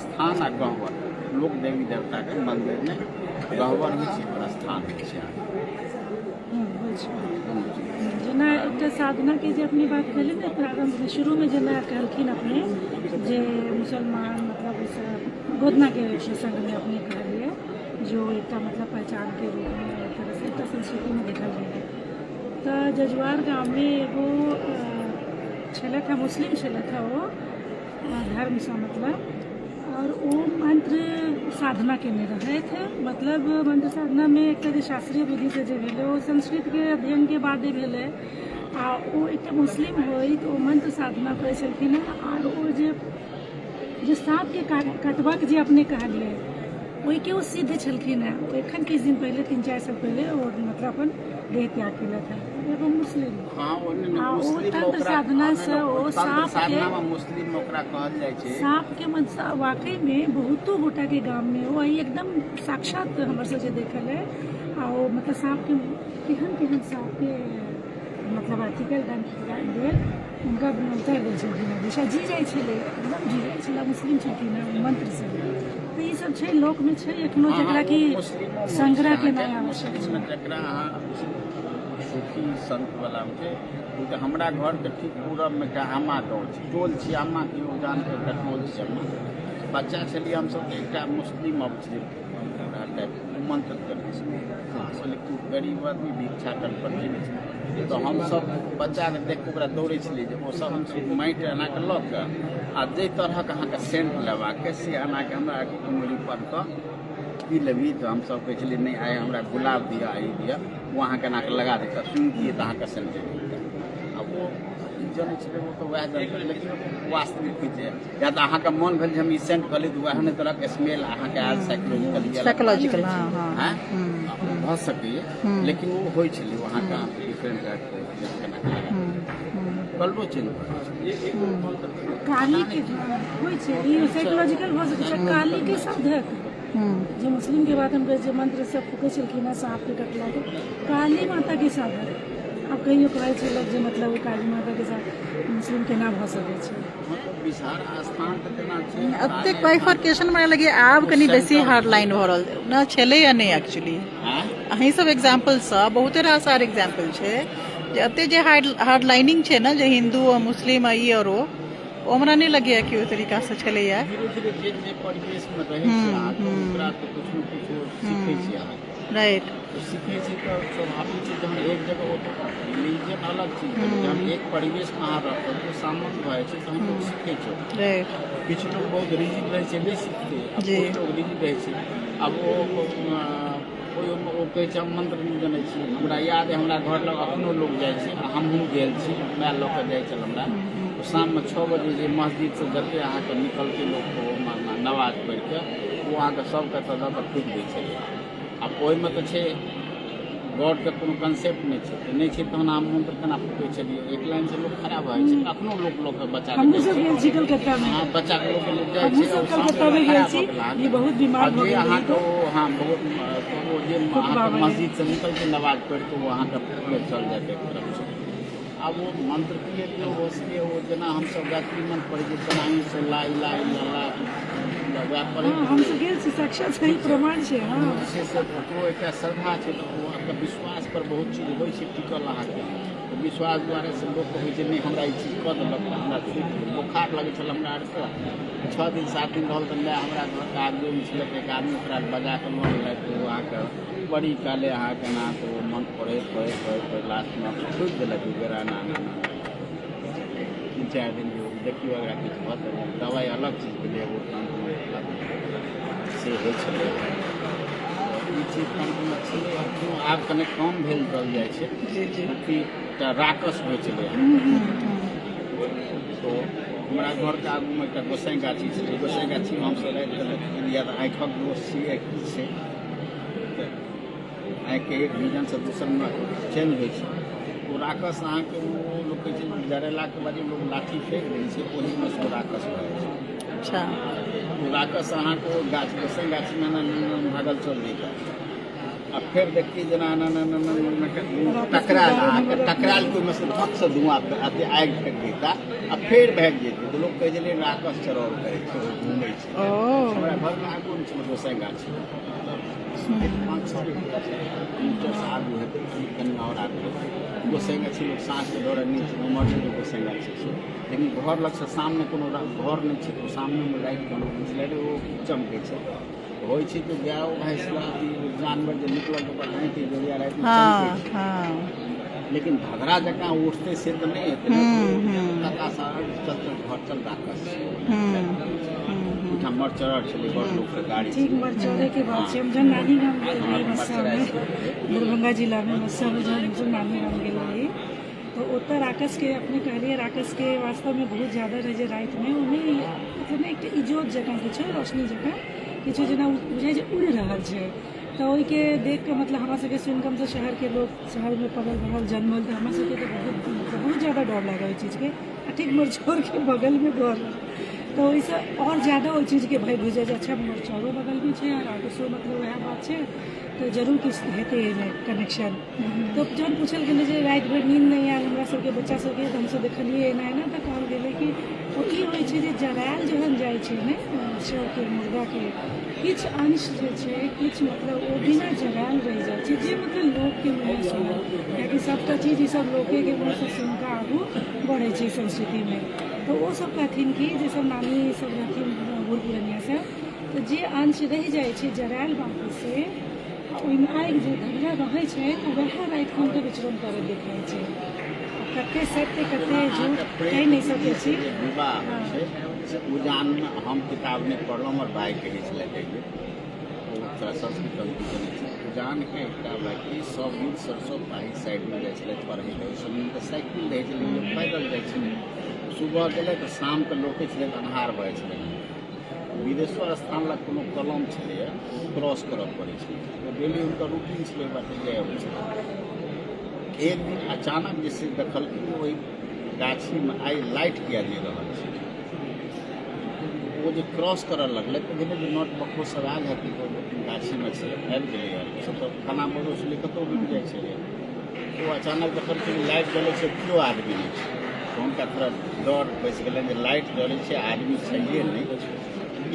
Speaker 1: स्थान आ गह्वर लोक देवी देवताके मंदिरमे गह्वर होइ छै और स्थान होइ छै।
Speaker 2: जेना एकटा साधना के जे अपनी बात करी ने प्रारंभ में शुरू में जेना कहलखिन अपने जे मुसलमान मतलब गोदना के प्रसंग में अपने कहलिए जो एकटा मतलब पहचान के रूप में एक तरह से एकटा संस्कृति में देखल जाए। तो जजुआर गाँव में एगो छलथि है मुस्लिम छलथि है वो धर्म से मतलब, और वो मंत्र साधना केने रहे थे। मतलब मंत्र साधना में एक शास्त्रीय विधि से जो भेले वो संस्कृत के अध्ययन के बादे भेले आ वो एक मुस्लिम होई तो मंत्र साधना करे छलखिन और वो जो सांप के कटवा के जे अपने कहलिए वही के वो सिद्ध छलखिन है। एखन किछु दिन पहले 3-4 साल पहले वो मतलब अपन देह त्याग केले थे एगो मुस्लिम। तंत्र साधना से वो सांप के
Speaker 1: मुस्लिम ओकरा कहल जाइ छै
Speaker 2: सांप के मनसा वाकई में बहुतो गोटा के गांव में वो एकदम साक्षात हमर से जे देखल है आ वो मतलब सांप के केहन केहन सांप के मतलब आर्टिकल देल उनका उतार दै छलखिन हँ दिशा जी जाइ छलै एकदम जी जाइ छलै मुस्लिम छथिन हँ मंत्र से तो ई सब छै लोक में छै एखनो जकरा कि संग्रह के नया आवश्यक छै
Speaker 1: जकरा अहाँ सूफी संत वाला में छै क्योंकि हमरा घर के ठीक पूरब में एकटा आमा गाँव छै टोल छी आमा के योगदान के एकटा टोल छै आमा बच्चा छलियै हमसब तऽ एकटा मुस्लिम अब छै मंत्र करै छै लेकिन गरीब आदमी भिक्षा कर पर तो हमसब बच्चा के देख ओकरा दौड़े छलियै जे ओसब हमसब माटि एना के लऽ के आ जाहि तरहक अहाँके सेंट लेबाके से एना के हमरा कुमरी पर कऽ पी लेबी तो हमसब कहै छलियै नहीं आइ हमरा गुलाब दिअ ई दिअ वो अहाँके एना के लगा देता सुनतियै तऽ अहाँके सेंट अब वो जनै छलै वो तो वएह जानतै लेकिन वास्तविक छै या तऽ अहाँके मोन भेल जे हम ई सेंट कहली तऽ वएह तरहक स्मेल अहाँके आयल
Speaker 3: साइकोलॉजिकल हाँ
Speaker 1: भऽ सकैए लेकिन वो होइ छलै अहाँके डिफरेंट कलरो चेंज
Speaker 2: काली के होइ छै ई साइकोलॉजिकल भऽ सकै छै काली के शब्दक जे मुस्लिम के बात हम कहै छियै मंत्र सब फूकै छलखिन हँ साँप के कटला के काली माता के साधक अब कहियो कहै छै लोग जे मतलब काली माता के साथ मुस्लिम केना भऽ सकै छै
Speaker 3: एतेक बाइफर्केशन हमरा लगे आब कनी बेसी हार्ड लाइन भऽ रहल ना छलै या नहि एक्चुअली अहीं सब एग्जाम्पल सब बहुते रास आर एग्जाम्पल छै जे एते जे हार्ड लाइनिंग छै ना जे हिंदू और मुस्लिम आ ई और ओ हमरा नहीं लगे कि ओहि तरीका से चले या राइट
Speaker 1: सीखे छी तो स्वाभाविक छै जहन एक जगह रिलीजन अलग चीज जहन एक परिवेश में अहाँ रहबै तो सामने भऽ जाइ छै तहन लोग सीखे छै
Speaker 3: राइट
Speaker 1: किछु लोग बहुत रिजिड रहै छै नहि सीखते कोई लोग रिजिड रहै छै अब ओ कहै छै हम मंत्र नहीं जानै छी हमरा याद है हमरा घर लग अपनो लोग जाइ छै हमहूँ गेल छी माय लऽ कऽ जाइ छल हमरा शाम में 6 बजे जे मस्जिद से जते अहाँके निकलते लोग नमाज पढ़ि के वो अहाँके सबके तऽ दऽ कऽ फूकि दै छलै अब ओहिमे तऽ छै गॉड के कोनो कंसेप्ट नहीं छै तहन अहाँ मंत्र केना फूकै छलियै एक लाइन से लोग खराब भऽ जाइ छै अखनो लोग बच्चा के बच्चा के लोग जाइ छै
Speaker 2: बहुत बीमार भऽ गेल
Speaker 1: अहाँके हाँ बहुत वो जे मस्जिद से निकल के नमाज पढ़ि के वो अहाँके चल जाए एक तरफ से अब वो मंत्र के लिए हो सके वो जना हम सब गायत्री मंत्र पढ़े जे बनाई से ला इलाहा इल्लल्लाह
Speaker 2: हम सब गेल छी साक्षात सही प्रमाण छै हां
Speaker 1: से ओकरो एकटा श्रद्धा छै तो अहाँके विश्वास पर बहुत चीज होइ छै टिकल अहाँके तो विश्वास द्वारा से लोग कहै छै नहीं हमरा ई चीज कऽ देलक हमरा बोखार लगै छल हमरा आरके 6 दिन 7 दिन रहल तऽ मैं हमरा घरके आदमी छलै एक आदमी ओकरा बजा कऽ लऽ गेलै तो अहाँके बड़ी काले अहाँके ना तो मन पढ़े लास्टमे छूटि देलक बेरा ना 3-4 दिन देखियो अगर किछु भऽ तऽ दवाइ अलग चीज के लिए वो से होइ छलै ई चीज काममे छलै आब कने कम भेल जाइ छै क्योंकि एकटा राकस होइ छलै तो हमरा घरके आगूमे एकटा गोसाई गाछी छलै गोसाई गाछीमे हमसब राति देलक या तऽ आँखिक दोष छै छै आँखिके एक विजन से दोसर में चेंज होइ छै ओ राकस अहाँके लोग कहै छै जरेलाके बाद लोग लाठी फेंक दै छै ओहिमे से राकस भऽ जाइ छै
Speaker 3: अच्छा
Speaker 1: ओ राकस अहाँके गाछ गोसाई गाछीमे भागल चल जाइए आ फिर देखिए जना टकराल के ओहिमे से धक से धुआं आगे फेंक देता आ फिर भाग जेतै तो लोग कहै छलै राकस चरौर करै छै घूमै छै हमरा घरमे आगू छै गोसाई गाछी 5-6 मीटर से आगू है कहीं और आगू गोसाई गाछी लोग साँझ के दौड़े नहीं छै उमर में गोसाई गाछी छै लेकिन घर लग से सामने कोनो घर नहीं छै तो सामने में लाइट के लोग बुझले वो चमकै छै होइ छै तो गाय भैंस जानवर जो निकलल तो बढ़ाई के जोड़िया रात में चमकै छै लेकिन भगरा जकाँ उठते से तो नहीं हेतै तका सारा चलते घर चल राकस मरचर छलै बड़ लोग के गाड़ी
Speaker 2: ठीक मरचरे के बात छै हम जब नानी गाम गेल रही दरभंगा जिला में मस्सा में जब नानी गाम गेल रही तो ओतऽ राकस के अपने कहलिए राकस के वास्तव में बहुत ज़्यादा रहे जे रात में उन्हें मतलब एक इजोत जगह किछु रोशनी जगह किछु जना बुझाइ जे उड़ि रहल छै तो ओहि के देख के मतलब हमरा सबके सुन के हमसब शहर के लोग शहर में पलल बढ़ल जन्मल तो हमरा सबके तो बहुत ज़्यादा डर लगे ओहि चीज़ के ठीक मरचोर के बगल में घर तो ओहिसँ और ज़्यादा ओहि चीजके भय बुझि जाइ छै अच्छा हमर चारो बगल भी छै और आगूसँ मतलब वएह बात छै तो जरूर किछु हेतै एहिमे कनेक्शन। तो जहन पूछल गेलै जे राति भरि नींद नहि आयल हमरा सबके बच्चा सबके तऽ हमसब देखलिए एना एना तऽ कहल गेलै कि ओ की होइ छै जे जरायल जहन जाइ छै ने चाउरके मुर्गाके किछु अंश जे छै किछु मतलब ओ बिना जरायल रहि जाइ छै जे मतलब लोकके मुँहमे सुनल कियाकि सबटा चीज ई सब लोकेके मुँहसँ सुनिकऽ आगू बढ़ै छै संस्कृतिमे। तो वो सब कहथिन कि जे सब नानी सब रहथिन बूढ़ पुरनिया सब तो जे अंश रहि जाइ छै जरायल बाकी से ओहिमे आगि जे धधरा रहै छै तऽ वएह राति हम तऽ विचरण करऽ देखाइ छै। कते सत्य कते झूठ कहि नहि सकै छी।
Speaker 1: विवाह होइ छै से उजानमे हम किताब नहि पढ़लहुँ हमर भाय कहै छलै कहिए ओ थोड़ा संस्कृत कम्पनी छै उजानके एकटा व्यक्ति सब दिन सरसों पाही साइडमे जाइ छलै पढ़ै लए ओहि समयमे तऽ साइकिल रहै छलै लोक पैदल जाइ छलै सुबह गेलै तऽ शामके लोकै छलै तऽ अन्हार भऽ जाइ छलै। विदेश्वर स्थान लग कोनो कलम छलैए क्रॉस करऽ पड़ै छै तऽ डेली हुनकर रूटीन छलै बाटे जाइ अबै छलै। एक दिन अचानक जैसे देखलखिन ओहि गाछीमे आइ लाइट किया दे रहल छै वो जे क्रॉस करऽ लगलै तऽ भेलै जे नोट बखो सब आयल है कि गाछीमे छलै आबि गेलै सब तऽ खाना बोलो छलै कतहु रुकि जाइ छलै ओ अचानक देखलखिन लाइट जलै छै केओ आदमी नहि छै तऽ हुनका थोड़ा डर बैसि गेलनि जे लाइट जलै छै आदमी छैहे नहि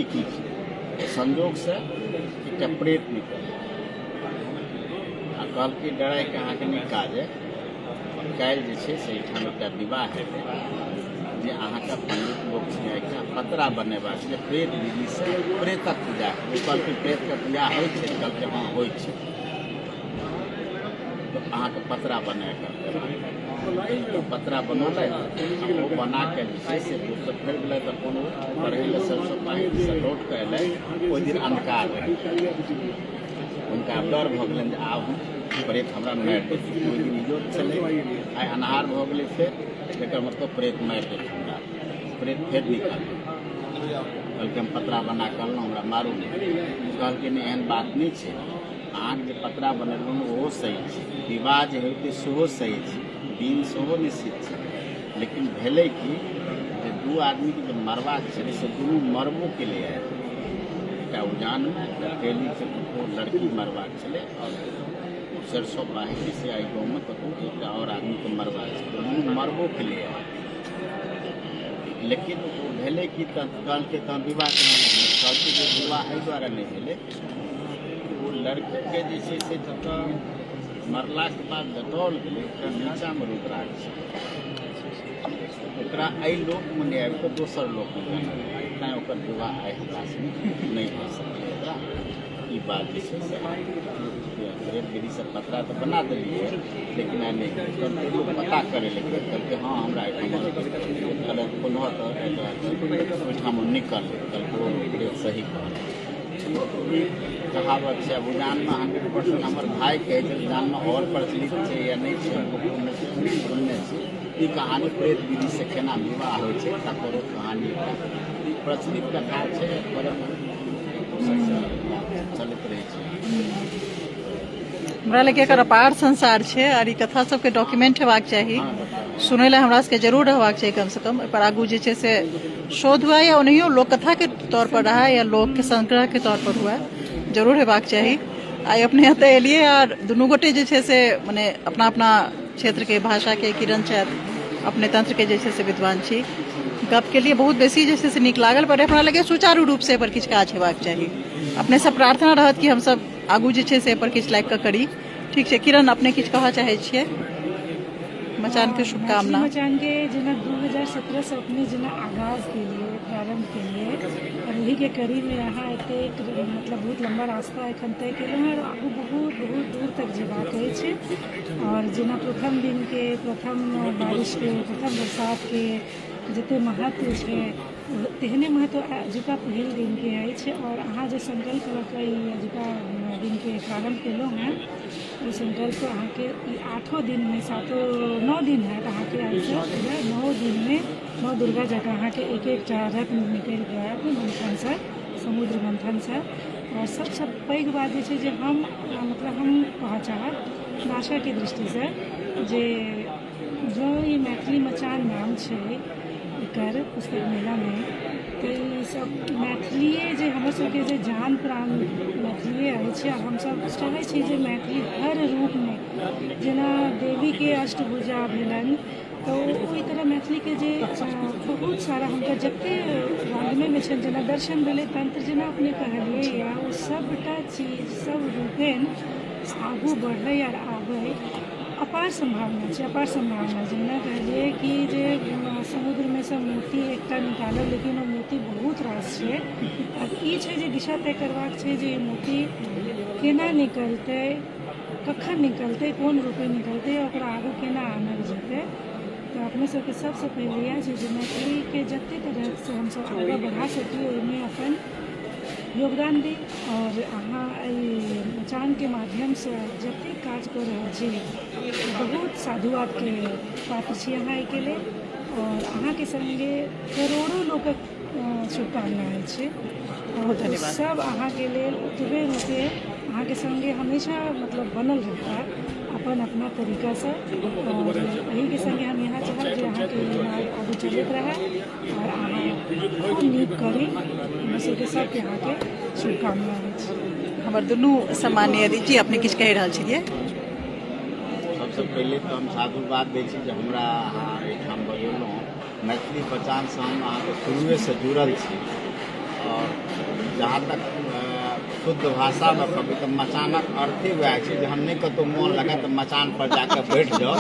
Speaker 1: ई की छै। संजोगसँ एकटा प्रेत निकल आ कहलकै डराइके अहाँके नहि काज अइ काल्हि जे छै से एहिठाम एकटा विवाह हेतै जे अहाँके पंडित लोक छै एकटा पतरा बनेबाक छै प्रेत विधिसँ प्रेतक पूजा ओ कहलकै प्रेतके पूजा होइ छै कहलकै हँ होइ छै तऽ अहाँके पतरा बनाकऽ पतरा बनौलै ओ बनाके जे छै से दोसर फेर गेलै तऽ कोनो पढ़ै लए सरसों पाहीसँ लौट कऽ एलै ओहि दिन अन्धकार रहै हुनका डर भऽ गेलनि जे आब हम प्रेत हमरा मारि देतै ओहि दिन इजोत छलै आइ अन्हार भऽ गेलै फेर एकर मतलब प्रेत मारि देतै हमरा प्रेत फेर निकाललै कहलकै हम पतरा बना कऽ अनलहुँ हमरा मारू नहि कहलकै नहि एहन बात नहि छै अहाँके जे पतरा बनेलहुँ ओहो सही छै विवाह जे हेतै सेहो सही छै दिन सेहो निश्चित छै लेकिन भेलै कि जे दू आदमीके जे मरबाक छलै से दुनू मरबोके लिए आयल एकटा उजानमे एकटा डेली लड़की मरबाक छलै आओर सरसों पाही से एहि गाँवमे कतहु एकटा आओर आदमीके मरबाक छलै दुनू मरबोके लिए आयल लेकिन ओ भेलै कि कहलकै तहन विवाह केना कहलकै जे विवाह एहि दुआरे नहि भेलै ओ लड़कीके जे छै से जतऽ मरलाके बाद दटौल गेलै ओकरा नीचाँमे रुद्राक्ष छै ओकरा एहि लोकमे नहि आबि कऽ दोसर लोकमे तैँ ओकर विवाह आइ हमरासँ नहि भऽ सकलै ओकरा ई बात जे छै से प्रेत विधिसँ पतरा तऽ बना देलियै लेकिन आइ नहि कहलकै लोक पता करै लए कहलकै हाँ हमरा एहिठाम गलत कोनो तऽ ओहिठाम निकललै कहलकै ओ प्रेत सही कहलै कहावत छै उजानमे 100% हमर भाय कहै छै उजानमे और प्रचलित छै या नहि छै सुनने छी ई कहानी प्रेत विधिसँ केना विवाह होइ छै तकरो कहानी प्रचलित कथा छै चलैत रहै छै।
Speaker 3: हमरा लगे एकर अपार संसार छै और ई कथा सबके डॉक्यूमेंट हेबाक चाही सुनै लए हमरा सबके जरूर रहबाक चाही कम से कम एहिपर आगू जे छै से शोध हुआ या ओनाहियो लोक कथा के तौर पर रहा या लोक के संग्रह के तौर पर हुआ जरूर हेबाक चाही। आइ अपने एतऽ एलियै और दुनू गोटे जे छै से मने अपना अपना क्षेत्र के भाषा के किरण छथि अपने तंत्र के जे छै से विद्वान छी गप के लिए बहुत बेसी जे छै से नीक लागल पर हमरा लगे सुचारू रूप से एपर किछु काज हेबाक चाही अपने सब प्रार्थना रहत कि हम सब आगू जे छै से एपर किछु लागि कऽ करी। ठीक छै किरण अपने किछु कहऽ चाहै छियै मचान के शुभकामना
Speaker 2: मचान के जेना 2017 से अपने जेना आगाज के लिए प्रारंभ के लिए और वही के कड़ी में यहाँ एते मतलब बहुत लंबा रास्ता एखन तय केलहुँ और आगू बहुत बहुत दूर तक जेबाक अछि और जेना प्रथम दिन के प्रथम बारिश के प्रथम बरसात के जते महत्व छै तेहने महत्व अजुका पहिल दिन के अछि और अहाँ जे संकल्प लऽ कऽ ई अजुका दिन के प्रारंभ केलहुँ हैं ओ संकल्प अहाँके ई 8 दिन में 9 दिन है अहाँके 9 दिन में 9 दुर्गा जकाँ अहाँके एक एकटा रत्न निकलि जायत मंथनसँ समुद्र मंथनसँ और सबसँ पैघ बात जे छै जे हम मतलब हम कहऽ चाहब भाषाके दृष्टिसँ जे जो ई मैथिली मचान नाम छै एकर पुस्तक मेला में तो ई सब मैथिलीए जे हमर सबके जे जान प्राण मैथिलीए अछि आ हमसब चाहै छी जे मैथिली हर रूपमे जेना देवीके अष्टभुजा भेलनि तो ओहि तरह मैथिलीके जे बहुत सारा हुनका जतेक वाङ्मयमे छनि जेना दर्शन भेलै तंत्र जेना अपने कहलियै या ओ सबटा चीज सब रूपेण आगू बढ़ै और आबै अपार संभावना छै, अपार संभावना। जेना कहलिए कि जे समुद्र में से मोती एकटा निकालब लेकिन वो मोती बहुत रास छै। अब ई छै जे दिशा तय करबाक छै जे मोती केना निकलतै, कखन निकलतै, कोन रूपे निकलतै, ओकरा आगू केना आनल जेतै। तो अपने सबके सबसे पहले यह छै जे मैथिलीके जतेक तरहसँ हमसब आगाँ बढ़ा सकी ओहिमे अपन योगदान दी। और अहाँ मचानके माध्यमसँ जतेक काज कऽ रहल छी बहुत साधुवादके पात्र छी अहाँ एहिके लेल। और अहाँके संगे करोड़ों लोकक शुभकामना अछि।
Speaker 3: बहुत धन्यवाद।
Speaker 2: सब अहाँके लेल ओतबे रूपे अहाँके संगे हमेशा मतलब बनल रहता अपन अपना तरीकासँ। और एहिके संगे हम यहाँ चाहब जे अहाँके ई मार्ग आगू चलैत रहै और अहाँ खूब नीक करी। हमरा सबके सबके अहाँके शुभकामना अछि।
Speaker 3: हमर दुनू सम्माननीय जी अपने किछु कहि रहल छलियै।
Speaker 1: सबसे पहले तो हम साधुवाद दै छी जे हमरा अहाँ एहिठाम बजेलहुँ। मैथिली मचानसँ हम अहाँके शुरुएसँ जुड़ल छी और जहाँ तक शुद्ध भाषामे कहबै तऽ मचानक अर्थे वएह छै जे हम नहि कतहु मोन लगा तऽ मचान पर जाकर बैठ जाओ,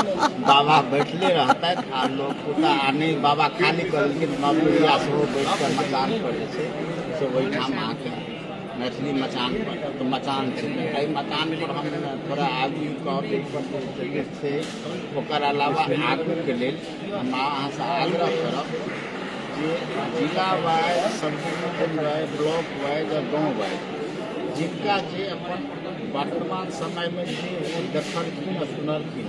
Speaker 1: बाबा बैठले रहतथि आ लोग ओतऽ आ नहि बाबा खाली कर लेकिन बाबूया सेहो बैठ कऽ मचान पर जे छै से ओहिठाम अहाँके मैथिली मचान पर तो मचान छै। एहि मचान पर हम थोड़ा आगू कहब जे छै ओकर अलावा आगूके लेल हम अहाँसँ आग्रह करब जे जिला wise, sub division wise, block wise और गाँव वाइज जिनका जे अपन वर्तमान समय में जे वो देखलखिन सुनलखिन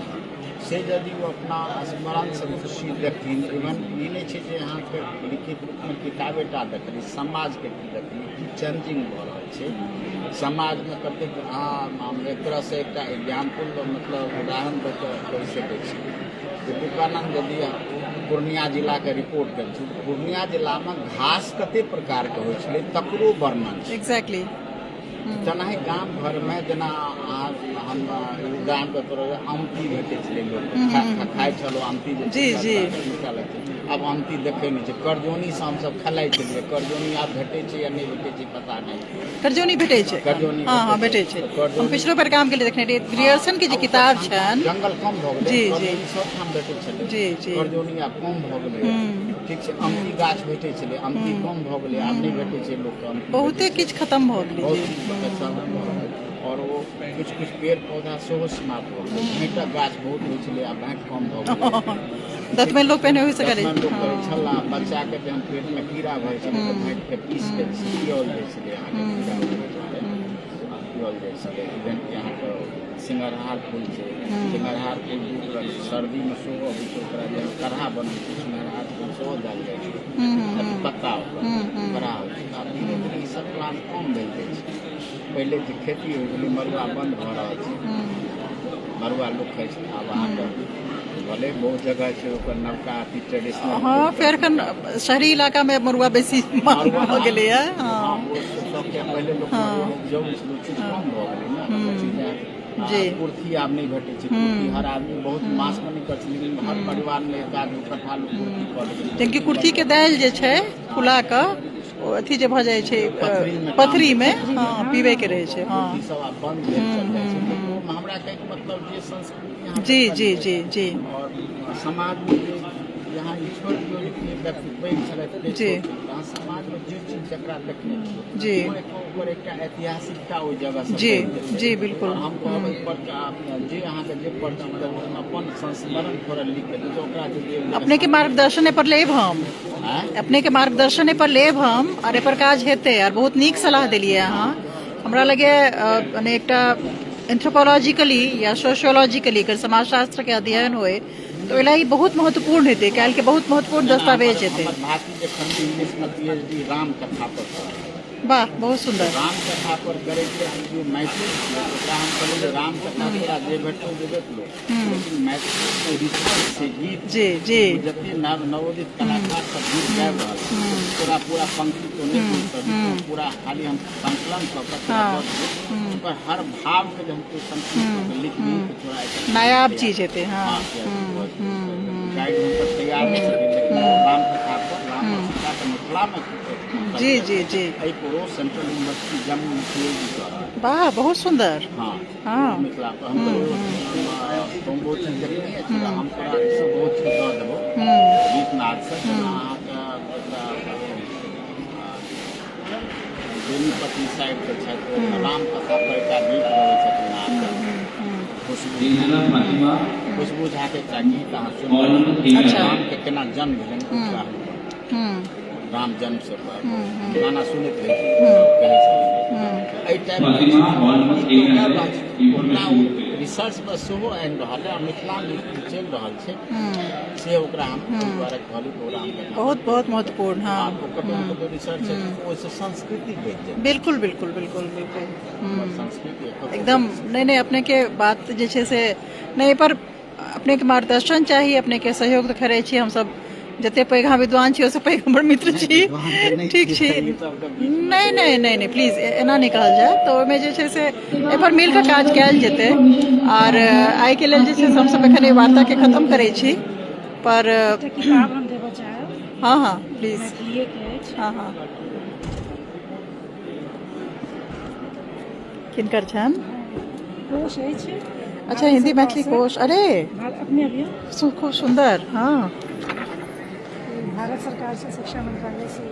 Speaker 1: से यदि वो अपना स्मरण से खुशी देखथिन। इवन ई नहीं छै जे अहाँके लिखित रूप में किताबेटा देखली, समाज के की देखली की चेंजिंग भऽ रहल छै समाज में कतेक। हम एक तरह से एक एग्जाम्पल मतलब उदाहरण दऽ कऽ कहि सकै छी जे विवेकानंद यदि पूर्णिया जिला के रिपोर्ट करै छी, पूर्णिया जिला में घास कते प्रकार के होइ छलै तकरो वर्णन छै।
Speaker 3: एग्जैक्टली।
Speaker 1: तेनाही गाम घरमे जेना हम उदाहरण के तौर पर आमती भेटै छलै लोक खाइ छलहुँ आमती जे
Speaker 3: जी।
Speaker 1: आब आमती देखै नहि छै। करजौनीसँ हमसब खेलाइ छलियै, करजौनी आब भेटै छै या नहि भेटै छै पता नहि।
Speaker 3: करजौनी भेटै छै,
Speaker 1: करजौनी
Speaker 3: हाँ भेटै छै। हम पिछलो बेर काम के लिए देखने रहियै ग्रियर्सन के जे किताब छनि।
Speaker 1: जंगल कम भऽ गेलै, करजौनी सब ठाम भेटै छलै।
Speaker 3: जी।
Speaker 1: करजौनी आब कम भऽ गेलै, ठीक छै। आमती गाछ भेटै छलै, आमती कम भऽ गेलै, आब नहि भेटै छै लोकके।
Speaker 3: बहुते किछु खत्म भऽ गेलै जी।
Speaker 1: और वो कुछ कुछ पेड़ पौधा सेहो समाप्त भऽ गेलै। भेँटक गाछ बहुत होइ छलै, आब भेँट कम भऽ गेलै।
Speaker 3: दतमनि लोक पहिने ओहिसँ करै
Speaker 1: छल। बच्चाके जहन पेटमे कीड़ा भऽ छलै तऽ भेँटके पीस के पियल जाइ छलै अहाँके कीड़ा पियल जाइ छलै। इवन कि अहाँके सिंगरहार फूल छै, सिंगरहार फूल दू तरह सर्दीमे सेहो अबै छै, ओकरा जे काढ़ा बनै छै सिंगरहार फूल सेहो देल जाइ छै पत्ता ओकर काढ़ा होइ छै। आब धीरे धीरे ई सब प्लांट कम भेल जाइ छै। पहिले जे खेती होइ छलै मड़ुआ बंद भऽ रहल छै, मड़ुआ लोक खाइ छै। आब अहाँके भले बहुत जगह छै ओकर नवका अथी ट्रेडिशनल।
Speaker 3: हाँ फेर एखन शहरी इलाका में मड़ुआ बेसी मांग भऽ गेलैए।
Speaker 1: पहिले लोक उपजाउ चीज कम भऽ गेलै ने।
Speaker 3: जी।
Speaker 1: कुर्थी आब नहि भेटै छै। कुर्थी हर आदमी बहुत मास में नहि कर छै लेकिन हर परिवार में एक आदमी कट्ठा लोक कुर्थी कऽ लै छै।
Speaker 3: जेकि कुर्थी के दालि जे छै फुला कऽ ओ अथी जे भऽ जाइ छै पथरी में, हाँ पीबे के रहै छै। हाँ
Speaker 1: ई सब आब बंद भेल चल जाइ छै। हमरा कहैके मतलब जे संस्कृति
Speaker 3: जी
Speaker 1: और समाज में जे यहाँ ई छोड़ दियौ जे व्यक्ति पैघ छलथि
Speaker 3: जी।
Speaker 1: यहाँ समाज में जे चीज जकरा देखने
Speaker 3: जी
Speaker 1: ओकर एकटा ऐतिहासिकता ओहि जगह से
Speaker 3: जी बिल्कुल।
Speaker 1: हम कहबै पर जे अहाँके जे पर्ची अपन संस्मरण थोड़ा लिख के तो ओकरा जे
Speaker 3: अपने के मार्गदर्शन पर लेब हम, अपने के मार्गदर्शन पर लेब हम और एपर काज हेतै। और बहुत नीक सलाह देलियै अहाँ। हमरा लगे मने एकटा एंथ्रोपोलॉजिकली या सोशियोलॉजिकली अगर समाजशास्त्र के अध्ययन होय तो एला ई बहुत महत्वपूर्ण हेतै, काल्हि के बहुत महत्वपूर्ण दस्तावेज हेतै।
Speaker 1: भारतीय खंड इंग्लिश में पीएचडी राम कथा पर
Speaker 3: वाह बहुत सुंदर
Speaker 1: राम कथा पर करे के हम जो मैथिली छियै, ओकरा हम कहलियै राम कथा तोरा जे भेटतौ जे देखलो, लेकिन मैथिली के रिसर्च से गीत
Speaker 3: जी जी
Speaker 1: जते नवोदित कलाकार सब गीत गाबि रहल छै, तोरा पूरा पंक्ति तो नहीं बोल सकते, पूरा खाली हम संकलन कऽ कऽ तोरा
Speaker 3: हाँ।
Speaker 1: बता देबै, ओकर हर भाव के जे हम तो संकलित कऽ के लिख दी तो तोरा एक
Speaker 3: नायाब चीज हेतै हाँ
Speaker 1: गाइड हम पर तैयार नहीं सके, लेकिन राम कथा पर राम सीता के मिथिला में
Speaker 3: जी जी जी
Speaker 1: एहि पर ओ सेंट्रल यूनिवर्सिटी जम्मू में पीएचडी कर रहल छै।
Speaker 3: वाह बहुत सुंदर
Speaker 1: हाँ
Speaker 3: हाँ
Speaker 1: मिथिला पर हम कहलियै हम बहुत चीज देखने छी, हम तोरा सब बहुत चीज दऽ देबौ गीत नाद सब अहाँके बेनीपट्टी साइड के छथि, राम कथा पर एकटा गीत गबै छथिन अहाँके खुशबू झा के एकटा गीत अहाँ सुनबै,
Speaker 3: अच्छा।
Speaker 1: राम के केना जन्म भेलनि ओकरा राम जन्म से गाना सुनैत रही कहै छथिन एहि टाइप रिसर्च पर सेहो आनि रहल है, मिथिला में चलि रहल छै से ओकरा हम दुआरे कहली प्रोग्राम के
Speaker 3: बहुत बहुत महत्वपूर्ण हाँ
Speaker 1: ओकर रिसर्च है ओहिसँ संस्कृति बचि जाए,
Speaker 3: बिल्कुल बिल्कुल बिल्कुल बिल्कुल
Speaker 1: संस्कृति
Speaker 3: एकदम नहीं नहीं अपने के बात जे छै से नहीं पर अपने के मार्गदर्शन चाहिए, अपने के सहयोग तो करे छी हम सब जते पैघ अहाँ विद्वान छी ओसे पैघ हमर मित्र छी ठीक छी नहीं नहीं नहीं नहीं प्लीज एना नहीं कहल जाए, तो ओहिमे जे छै से एहि पर मिल कऽ काज कयल जेतै और आइ के लेल जे छै से हमसब एखन एहि वार्ता के खत्म करै छी पर
Speaker 2: एकटा किताब हम देबऽ चाहब
Speaker 3: हाँ हाँ प्लीज
Speaker 2: मैथिलीए के अछि,
Speaker 3: हाँ हाँ किनकर छन
Speaker 2: कोश अछि
Speaker 3: अच्छा हिंदी मैथिली कोश अरे
Speaker 2: अपने अभियो
Speaker 3: खूब सुंदर हाँ
Speaker 2: भारत सरकार से शिक्षा मंत्रालय से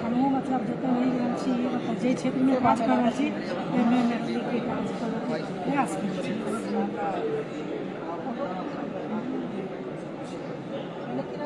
Speaker 2: हमहूँ मतलब जतऽ रहि रहल छी मतलब जे क्षेत्र में काज कर रहल छी ताहिमे मैथिली के काज करऽ प्रयास करै छी।
Speaker 3: लेकिन